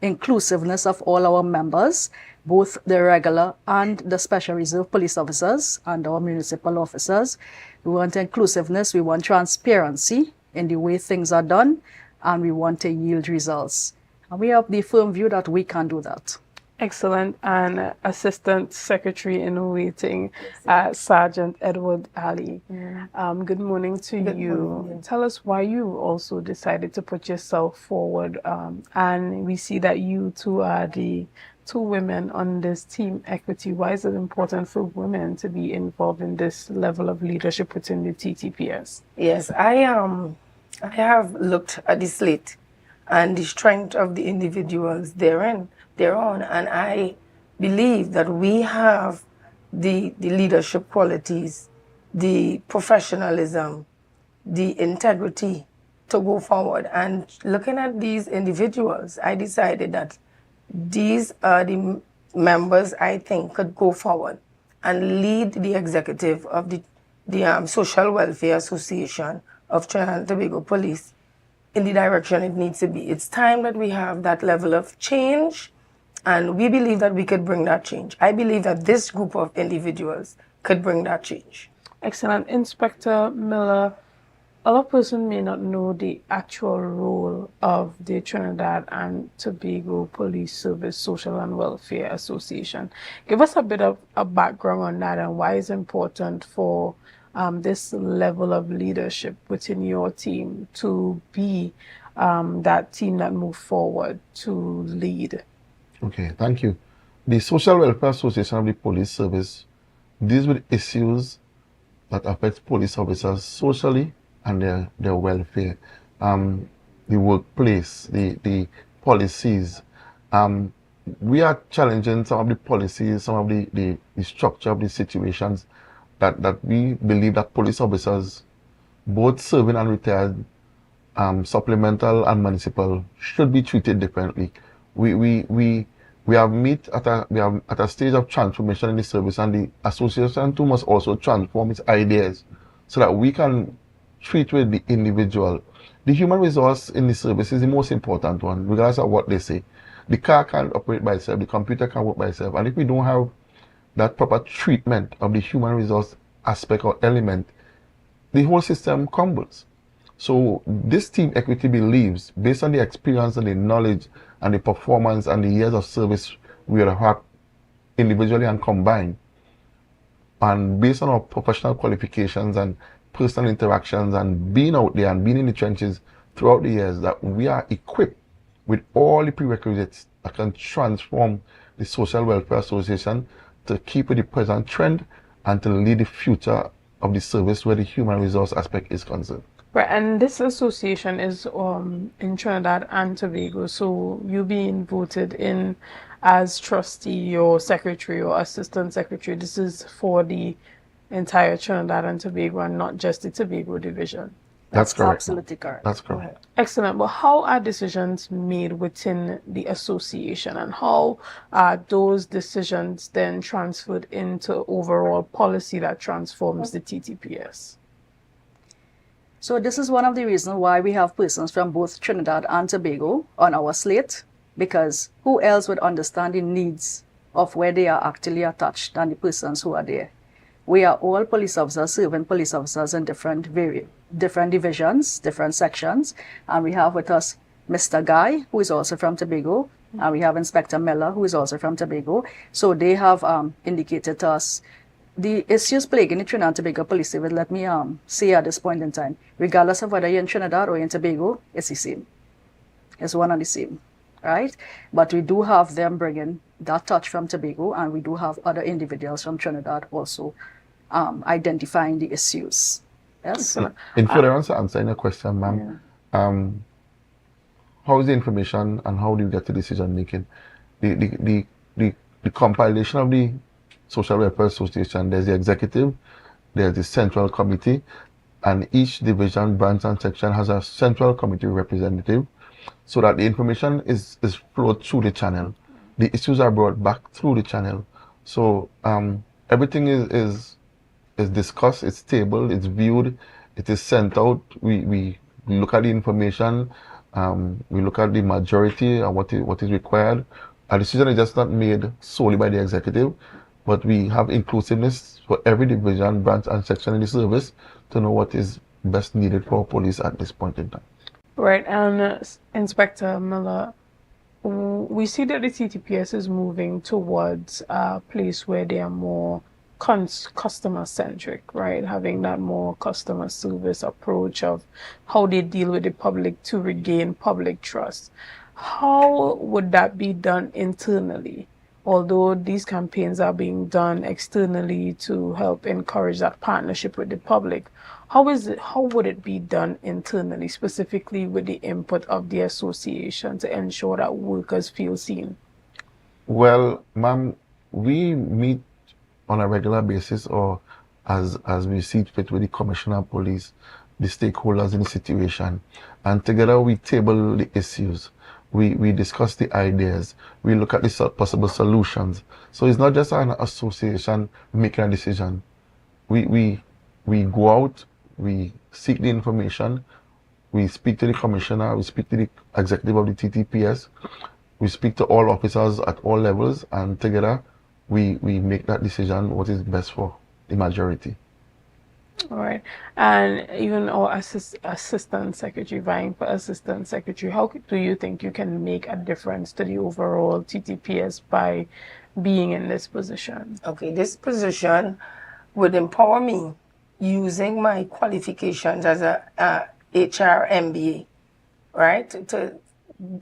inclusiveness of all our members, both the regular and the special reserve police officers and our municipal officers. We want inclusiveness, we want transparency in the way things are done, and we want to yield results. And we have the firm view that we can do that. Excellent. And Assistant Secretary in waiting, Sergeant Edward Ali. Good morning to you. Morning. Tell us why you also decided to put yourself forward. And we see that you two are the two women on this Team Equity. Why is it important for women to be involved in this level of leadership within the TTPS? Yes, I have looked at the slate and the strength of the individuals thereon, and I believe that we have the leadership qualities, the professionalism, the integrity to go forward. And looking at these individuals, I decided that these are the members I think could go forward and lead the executive of the Social Welfare Association of Trinidad and Tobago Police in the direction it needs to be. It's time that we have that level of change, and we believe that we could bring that change. I believe that this group of individuals could bring that change. Excellent. Inspector Miller, a lot of persons may not know the actual role of the Trinidad and Tobago Police Service Social and Welfare Association. Give us a bit of a background on that and why it's important for this level of leadership within your team to be that team that move forward to lead. Okay, thank you. The Social Welfare Association of the Police Service deals with issues that affect police officers socially and their welfare, the workplace, the policies. We are challenging some of the policies, some of the structure of the situations that we believe that police officers, both serving and retired, supplemental and municipal, should be treated differently. We have at a stage of transformation in the service, and the association too must also transform its ideas so that we can treat with the individual. The human resource in the service is the most important one, regardless of what they say. The car can't operate by itself, the computer can't work by itself, and if we don't have that proper treatment of the human resource aspect or element, the whole system crumbles. So this Team Equity believes, based on the experience and the knowledge and the performance and the years of service we have had individually and combined, and based on our professional qualifications and personal interactions and being out there and being in the trenches throughout the years, that we are equipped with all the prerequisites that can transform the Social Welfare Association to keep with the present trend and to lead the future of the service where the human resource aspect is concerned. Right, and this association is in Trinidad and Tobago. So you being voted in as trustee or secretary or assistant secretary, this is for the entire Trinidad and Tobago and not just the Tobago division. That's correct. Absolutely correct. That's correct. Excellent. But how are decisions made within the association, and how are those decisions then transferred into overall policy that transforms the TTPS? So this is one of the reasons why we have persons from both Trinidad and Tobago on our slate, because who else would understand the needs of where they are actually attached than the persons who are there? We are all police officers serving police officers in different divisions, different sections, and we have with us Mr. Guy, who is also from Tobago, and we have Inspector Miller, who is also from Tobago. So they have indicated to us the issues plaguing the Trinidad and Tobago Police Service, let me say at this point in time, regardless of whether you're in Trinidad or in Tobago, it's the same. It's one and the same, right? But we do have them bringing that touch from Tobago, and we do have other individuals from Trinidad also identifying the issues. Yes? In furtherance to answering your question, ma'am, how is the information and how do you get to decision making? The compilation of the Social Welfare Association, there's the executive, there's the central committee, and each division, branch, and section has a central committee representative, so that the information is flowed through the channel. The issues are brought back through the channel. So everything is discussed, it's tabled, it's viewed, it is sent out. We look at the information, we look at the majority and what is required. A decision is just not made solely by the executive, but we have inclusiveness for every division, branch, and section in the service to know what is best needed for police at this point in time. Right, and Inspector Miller, we see that the TTPS is moving towards a place where they are more customer-centric, right? Having that more customer service approach of how they deal with the public to regain public trust. How would that be done internally? Although these campaigns are being done externally to help encourage that partnership with the public, how would it be done internally, specifically with the input of the association to ensure that workers feel seen? Well, ma'am, we meet on a regular basis, or as we see fit with the Commissioner of Police, the stakeholders in the situation, and together we table the issues. We discuss the ideas, we look at the possible solutions. So it's not just an association making a decision. We go out, we seek the information, we speak to the commissioner, we speak to the executive of the TTPS, we speak to all officers at all levels, and together we make that decision what is best for the majority. All right. And even our assistant secretary, vying for assistant secretary, how do you think you can make a difference to the overall TTPS by being in this position? Okay, this position would empower me using my qualifications as a HR MBA, right, to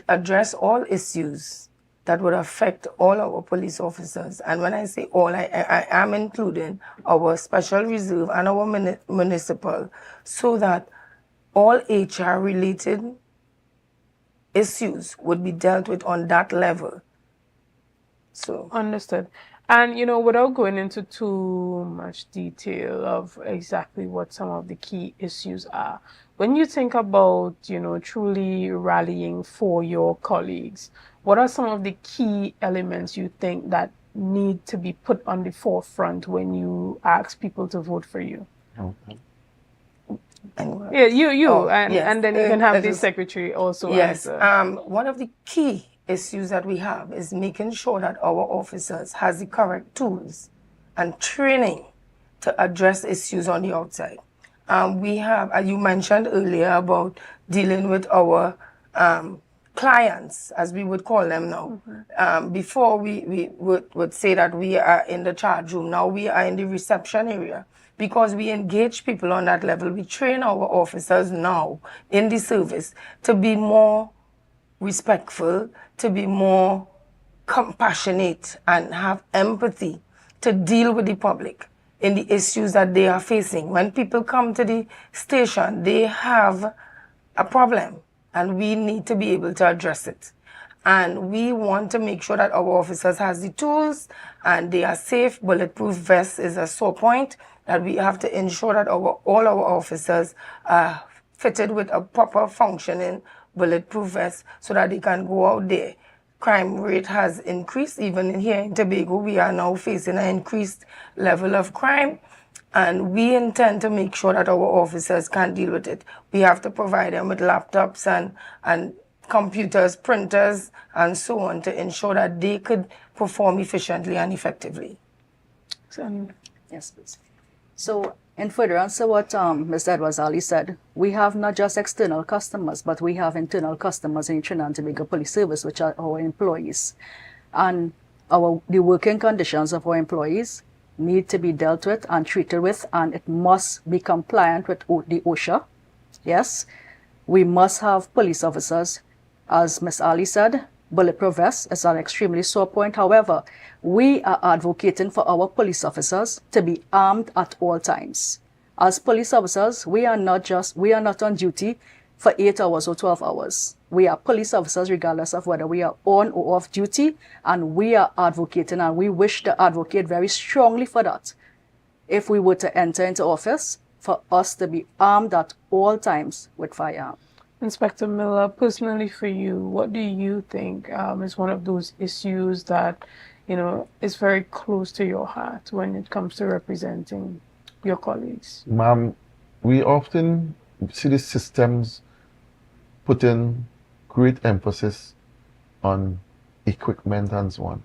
address all issues that would affect all our police officers. And when I say all, I am including our special reserve and our municipal, so that all HR related issues would be dealt with on that level. So understood. And, you know, without going into too much detail of exactly what some of the key issues are, when you think about, you know, truly rallying for your colleagues, what are some of the key elements you think that need to be put on the forefront when you ask people to vote for you? Okay. Yeah, and then you can have the secretary also. Yes. One of the key issues that we have is making sure that our officers has the correct tools and training to address issues on the outside. We have, as you mentioned earlier, about dealing with our clients, as we would call them now. Before we would say that we are in the charge room. Now we are in the reception area, because we engage people on that level. We train our officers now in the service to be more respectful, to be more compassionate, and have empathy to deal with the public. in the issues that they are facing. When people come to the station, they have a problem, and we need to be able to address it. And we want to make sure that our officers has the tools and they are safe. Bulletproof vests is a sore point that we have to ensure that all our officers are fitted with a proper functioning bulletproof vest so that they can go out there. Crime rate has increased. Even here in Tobago, we are now facing an increased level of crime. And we intend to make sure that our officers can deal with it. We have to provide them with laptops and computers, printers, and so on to ensure that they could perform efficiently and effectively. Yes, please. So, in furtherance to what Mr. Edwards Ali said, we have not just external customers, but we have internal customers in Trinidad and Tobago Police Service, which are our employees. And the working conditions of our employees need to be dealt with and treated with, and it must be compliant with the OSHA. Yes, we must have police officers. As Ms. Ali said, bulletproof vests is an extremely sore point. However, we are advocating for our police officers to be armed at all times. As police officers, we are not on duty for 8 hours or 12 hours. We are police officers regardless of whether we are on or off duty, and we are advocating, and we wish to advocate very strongly for that. If we were to enter into office, for us to be armed at all times with firearms. Inspector Miller, personally for you, what do you think is one of those issues that, is very close to your heart when it comes to representing your colleagues? Ma'am, we often see the systems putting great emphasis on equipment and so on,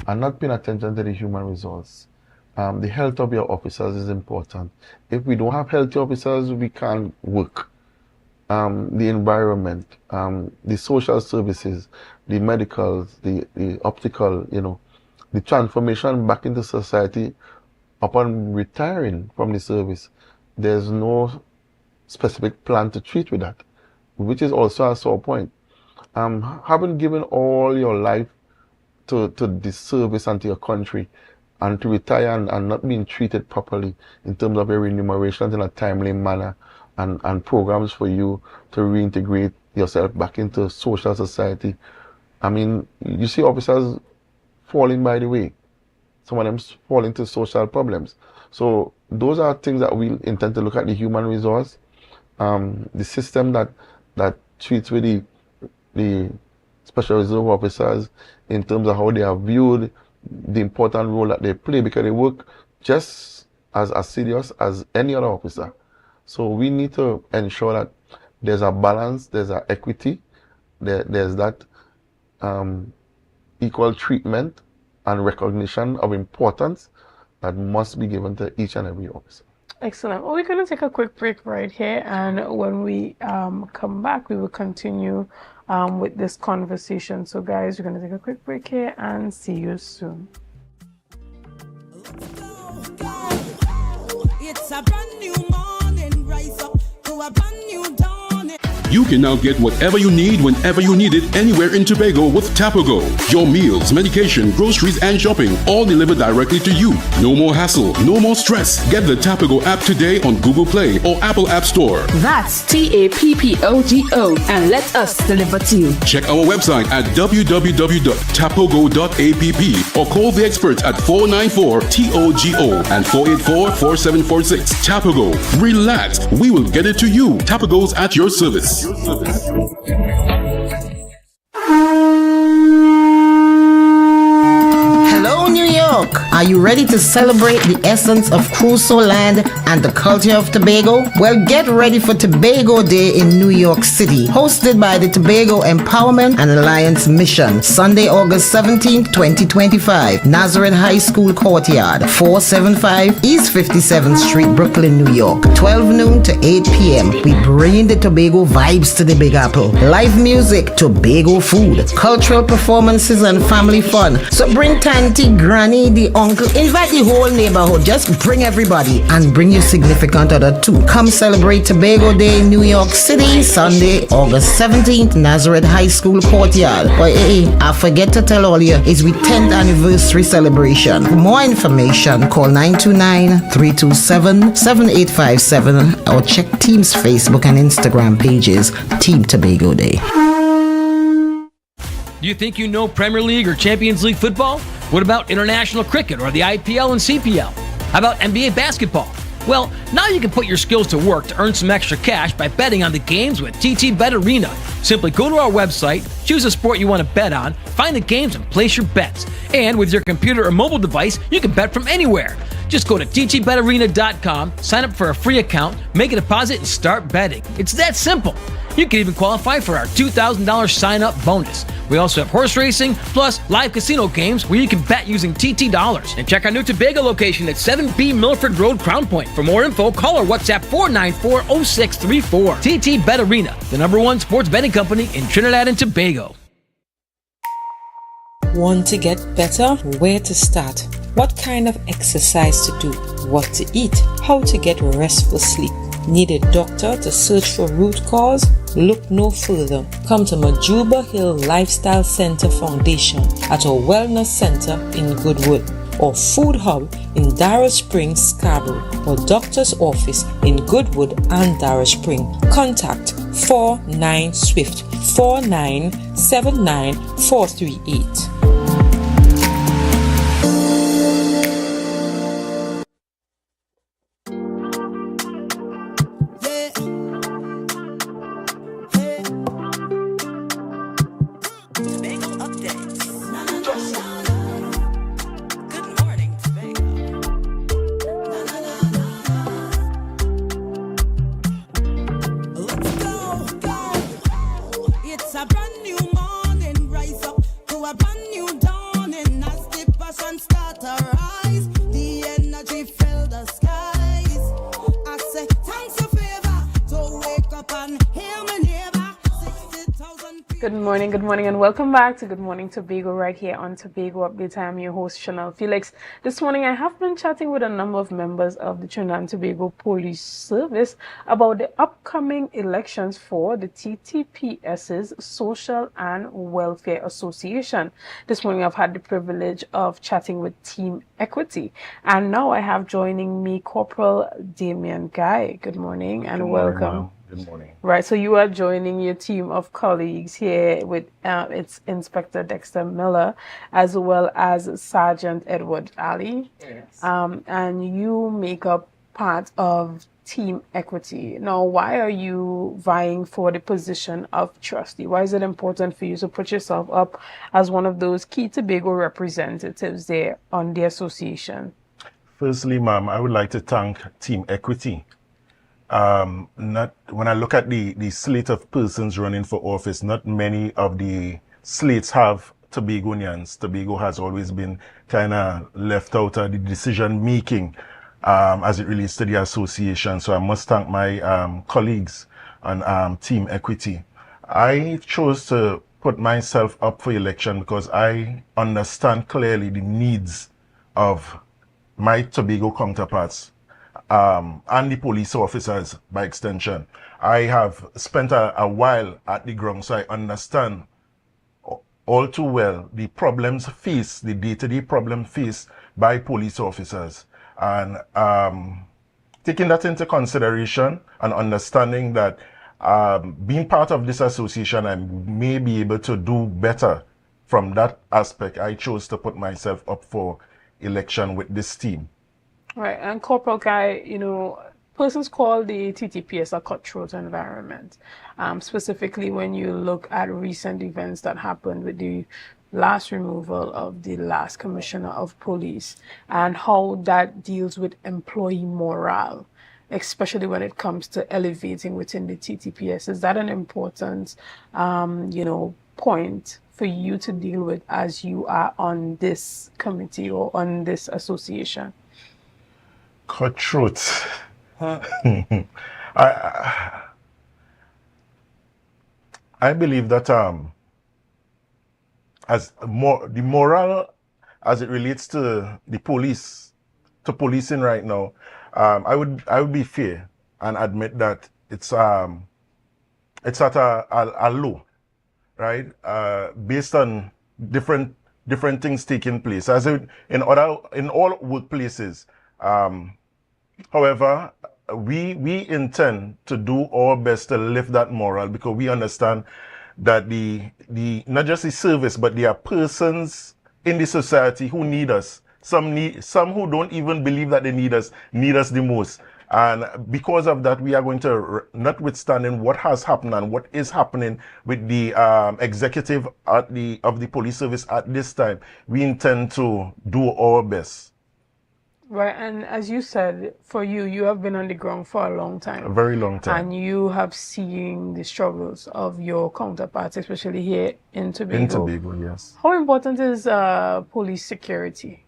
and not paying attention to the human resource. The health of your officers is important. If we don't have healthy officers, we can't work. The environment, the social services, the medicals, the optical, the transformation back into society upon retiring from the service, there's no specific plan to treat with that, which is also a sore point. Having given all your life to the service and to your country, and to retire and not being treated properly in terms of your remuneration in a timely manner, and programs for you to reintegrate yourself back into social society. I mean, you see officers falling by the way. Some of them fall into social problems. So those are things that we intend to look at: the human resource, the system that treats with the special reserve officers in terms of how they are viewed, the important role that they play, because they work just as serious as any other officer. So we need to ensure that there's a balance, there's an equity, there's that equal treatment and recognition of importance that must be given to each and every officer. Excellent. Well, we're going to take a quick break right here, and when we come back, we will continue with this conversation. So guys, we're going to take a quick break here and see you soon. It's a brand new morning, rise up to a brand new dawn. You can now get whatever you need whenever you need it anywhere in Tobago with Tobago. Your meals, medication, groceries, and shopping all delivered directly to you. No more hassle, no more stress. Get the Tobago app today on Google Play or Apple App Store. That's TAPPOGO, and let us deliver to you. Check our website at www.tapogo.app or call the experts at 494-TOGO and 484-4746. Tobago. Relax. We will get it to you. Tobago's at your service. Hello, New York. Are you ready to celebrate the essence of Crusoe land and the culture of Tobago? Well, get ready for Tobago Day in New York City, hosted by the Tobago Empowerment and Alliance Mission, Sunday, August 17th, 2025, Nazareth High School Courtyard, 475 East 57th Street, Brooklyn, New York, 12 noon to 8 p.m. We bring the Tobago vibes to the Big Apple. Live music, Tobago food, cultural performances, and family fun. So bring Tanty, Granny, the uncle, invite the whole neighborhood. Just bring everybody and bring your significant other too. Come celebrate Tobago Day in New York City, Sunday, August 17th, Nazareth High School courtyard. But I forget to tell all you, it's our 10th anniversary celebration. For more information, call 929-327-7857 or check Team's Facebook and Instagram pages, Team Tobago Day. Do you think you know Premier League or Champions League football? What about international cricket or the IPL and CPL? How about NBA basketball? Well, now you can put your skills to work to earn some extra cash by betting on the games with TTPS Arena. Simply go to our website, choose a sport you want to bet on, find the games and place your bets. And with your computer or mobile device, you can bet from anywhere. Just go to ttbetarena.com, sign up for a free account, make a deposit, and start betting. It's that simple. You can even qualify for our $2,000 sign-up bonus. We also have horse racing, plus live casino games where you can bet using TT dollars. And check our new Tobago location at 7B Milford Road, Crown Point. For more info, call or WhatsApp 494-0634. TTPS Arena, the #1 sports betting company in Trinidad and Tobago. Want to get better? Where to start? What kind of exercise to do? What to eat? How to get restful sleep? Need a doctor to search for root cause? Look no further. Come to Majuba Hill Lifestyle Center Foundation at our Wellness Center in Goodwood, or Food Hub in Darrow Springs, Scarborough, or Doctor's Office in Goodwood and Darrow Springs. Contact 49 Swift 4979 438. Good morning, and welcome back to Good Morning Tobago right here on Tobago Update. I am your host, Chanel Felix. This morning, I have been chatting with a number of members of the Trinidad and Tobago Police Service about the upcoming elections for the TTPS's Social and Welfare Association. This morning, I've had the privilege of chatting with Team Equity, and now I have joining me Corporal Damian Guy. Good morning and welcome. Good morning. Right, so you are joining your team of colleagues here with it's Inspector Dexter Miller as well as Sergeant Edward Ali. Yes. And you make up part of Team Equity. Now, why are you vying for the position of trustee? Why is it important for you to put yourself up as one of those key Tobago representatives there on the association? Firstly, ma'am, I would like to thank Team Equity. Not when I look at the slate of persons running for office, not many of the slates have Tobagonians. Tobago has always been kind of left out of the decision making as it relates to the association. So I must thank my colleagues on Team Equity. I chose to put myself up for election because I understand clearly the needs of my Tobago counterparts. And the police officers by extension. I have spent a while at the ground, so I understand all too well the problems faced, the day-to-day problem faced by police officers. And taking that into consideration and understanding that being part of this association, I may be able to do better from that aspect, I chose to put myself up for election with this team. Right, and Corporal Guy, you know, persons call the TTPS a cutthroat environment, specifically when you look at recent events that happened with the last removal of the last commissioner of police and how that deals with employee morale, especially when it comes to elevating within the TTPS. Is that an important, point for you to deal with as you are on this committee or on this association? Cutthroat. I believe that the moral as it relates to the police, to policing right now, I would be fair and admit that it's at a low, right? Based on different things taking place, as in all workplaces. However, we intend to do our best to lift that moral, because we understand that the not just the service, but there are persons in the society who need us. Some who don't even believe that they need us the most. And because of that, we are going to, notwithstanding what has happened and what is happening with the executive of the police service at this time, we intend to do our best. Right, and as you said, for you have been on the ground for a long time. A very long time. And you have seen the struggles of your counterparts, especially here in Tobago. In Tobago, yes. How important is police security?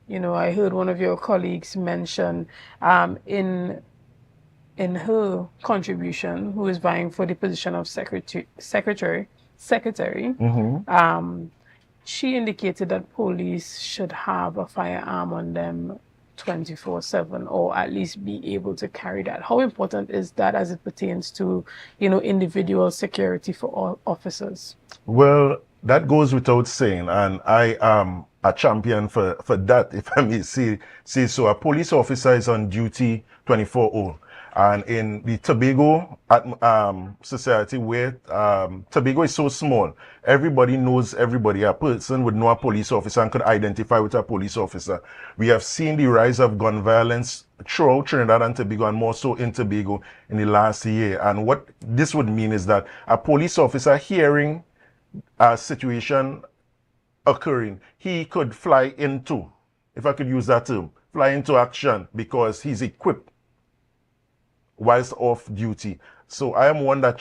You know, I heard one of your colleagues mention in her contribution, who is vying for the position of secretary, she indicated that police should have a firearm on them 24/7, or at least be able to carry that. How important is that as it pertains to, you know, individual security for all officers? Well, that goes without saying, and I am a champion for that, if I may say so. A police officer is on duty 24/7. And in the Tobago society, where Tobago is so small, everybody knows everybody. A person would know a police officer and could identify with a police officer. We have seen the rise of gun violence throughout Trinidad and Tobago, and more so in Tobago in the last year. And what this would mean is that a police officer hearing a situation occurring, he could fly into, if I could use that term, fly into action, because he's equipped whilst off duty. So I am one that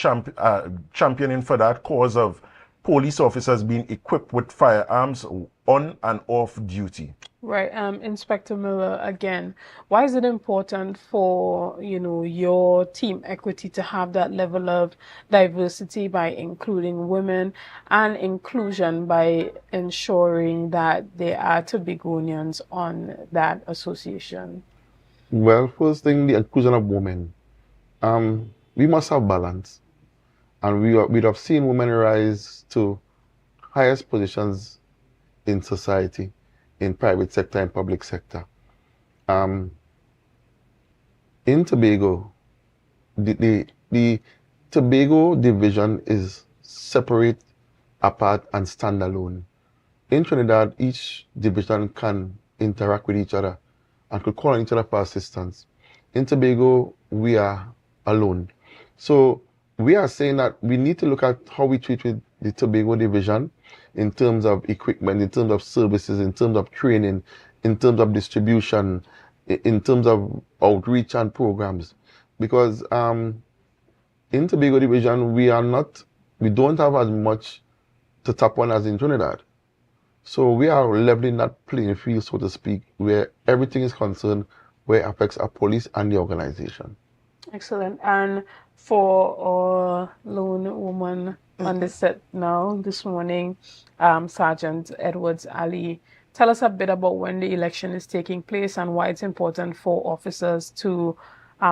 championing for that cause of police officers being equipped with firearms on and off duty. Right, Inspector Miller, again, why is it important for, you know, your team equity to have that level of diversity by including women, and inclusion by ensuring that there are Tobagonians on that association? Well, first thing, the inclusion of women. We must have balance, and we'd have seen women rise to highest positions in society, in private sector and public sector. In Tobago, the Tobago division is separate, apart, and standalone. In Trinidad, each division can interact with each other and could call on each other for assistance. In Tobago, we are alone. So we are saying that we need to look at how we treat with the Tobago division in terms of equipment, in terms of services, in terms of training, in terms of distribution, in terms of outreach and programs. Because in Tobago division, we don't have as much to tap on as in Trinidad. So we are leveling that playing field, so to speak, where everything is concerned, where it affects our police and the organization. Excellent. And for our lone woman on the set now this morning, Sergeant Edwards Ali, tell us a bit about when the election is taking place and why it's important for officers to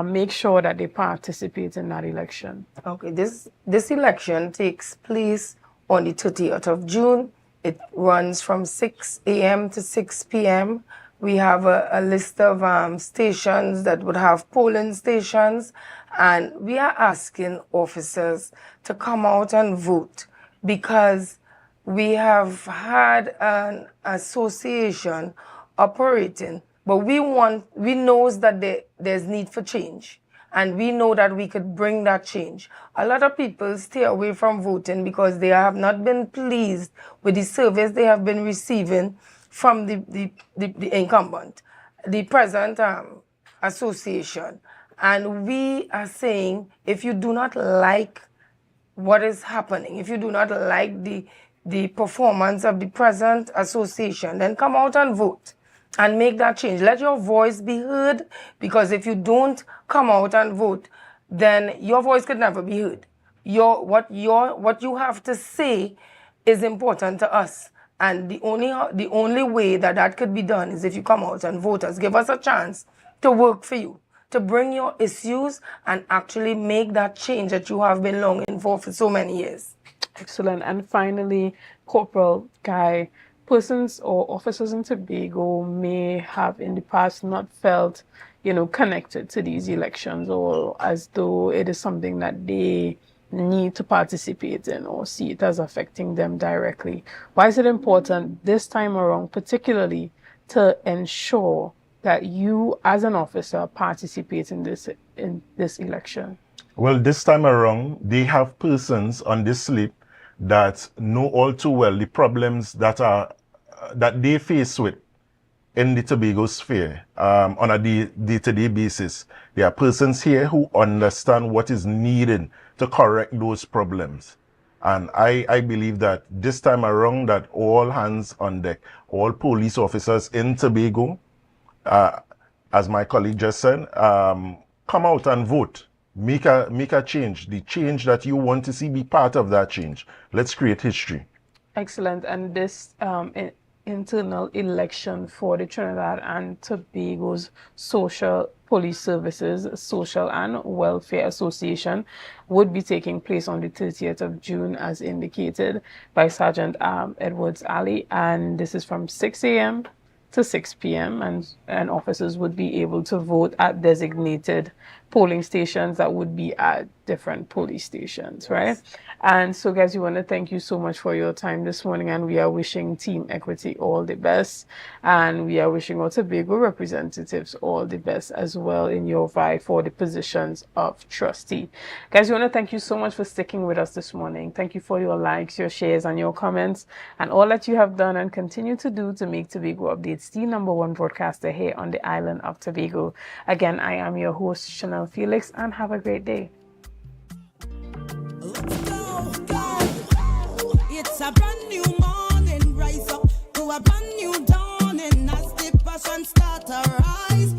make sure that they participate in that election. Okay, this election takes place on the 30th of June. It runs from 6 a.m. to 6 p.m. We have a list of stations that would have polling stations, and we are asking officers to come out and vote, because we have had an association operating, but we know that there's need for change, and we know that we could bring that change. A lot of people stay away from voting because they have not been pleased with the service they have been receiving from the incumbent, the present association. And we are saying, if you do not like what is happening, if you do not like the performance of the present association, then come out and vote and make that change. Let your voice be heard, because if you don't come out and vote, then your voice could never be heard. What you have to say is important to us. And the only way that could be done is if you come out and voters give us a chance to work for you, to bring your issues and actually make that change that you have been longing for so many years. Excellent. And finally, Corporal Guy, persons or officers in Tobago may have in the past not felt, connected to these elections, or as though it is something that they need to participate in or see it as affecting them directly. Why is it important this time around, particularly to ensure that you as an officer participate in this election? Well, this time around, they have persons on this slip that know all too well the problems that they face with in the Tobago sphere on a day-to-day basis. There are persons here who understand what is needed to correct those problems. And I believe that this time around that all hands on deck, all police officers in Tobago, as my colleague just said, come out and vote. Make a change. The change that you want to see, be part of that change. Let's create history. Excellent. And this internal election for the Trinidad and Tobago's Social Police Services, Social and Welfare Association would be taking place on the 30th of June as indicated by Sergeant Edwards Ali, and this is from 6 a.m. to 6 p.m. and officers would be able to vote at designated polling stations that would be at different police stations, right? Yes. And so guys, we want to thank you so much for your time this morning, and we are wishing Team Equity all the best, and we are wishing our Tobago representatives all the best as well in your vie for the positions of trustee. Guys, we want to thank you so much for sticking with us this morning. Thank you for your likes, your shares, and your comments, and all that you have done and continue to do to make Tobago Updates the #1 broadcaster here on the island of Tobago. Again, I am your host, Chanel Felix, and have a great day. It's a brand new morning, rise up to a brand new dawning as the passion start to rise.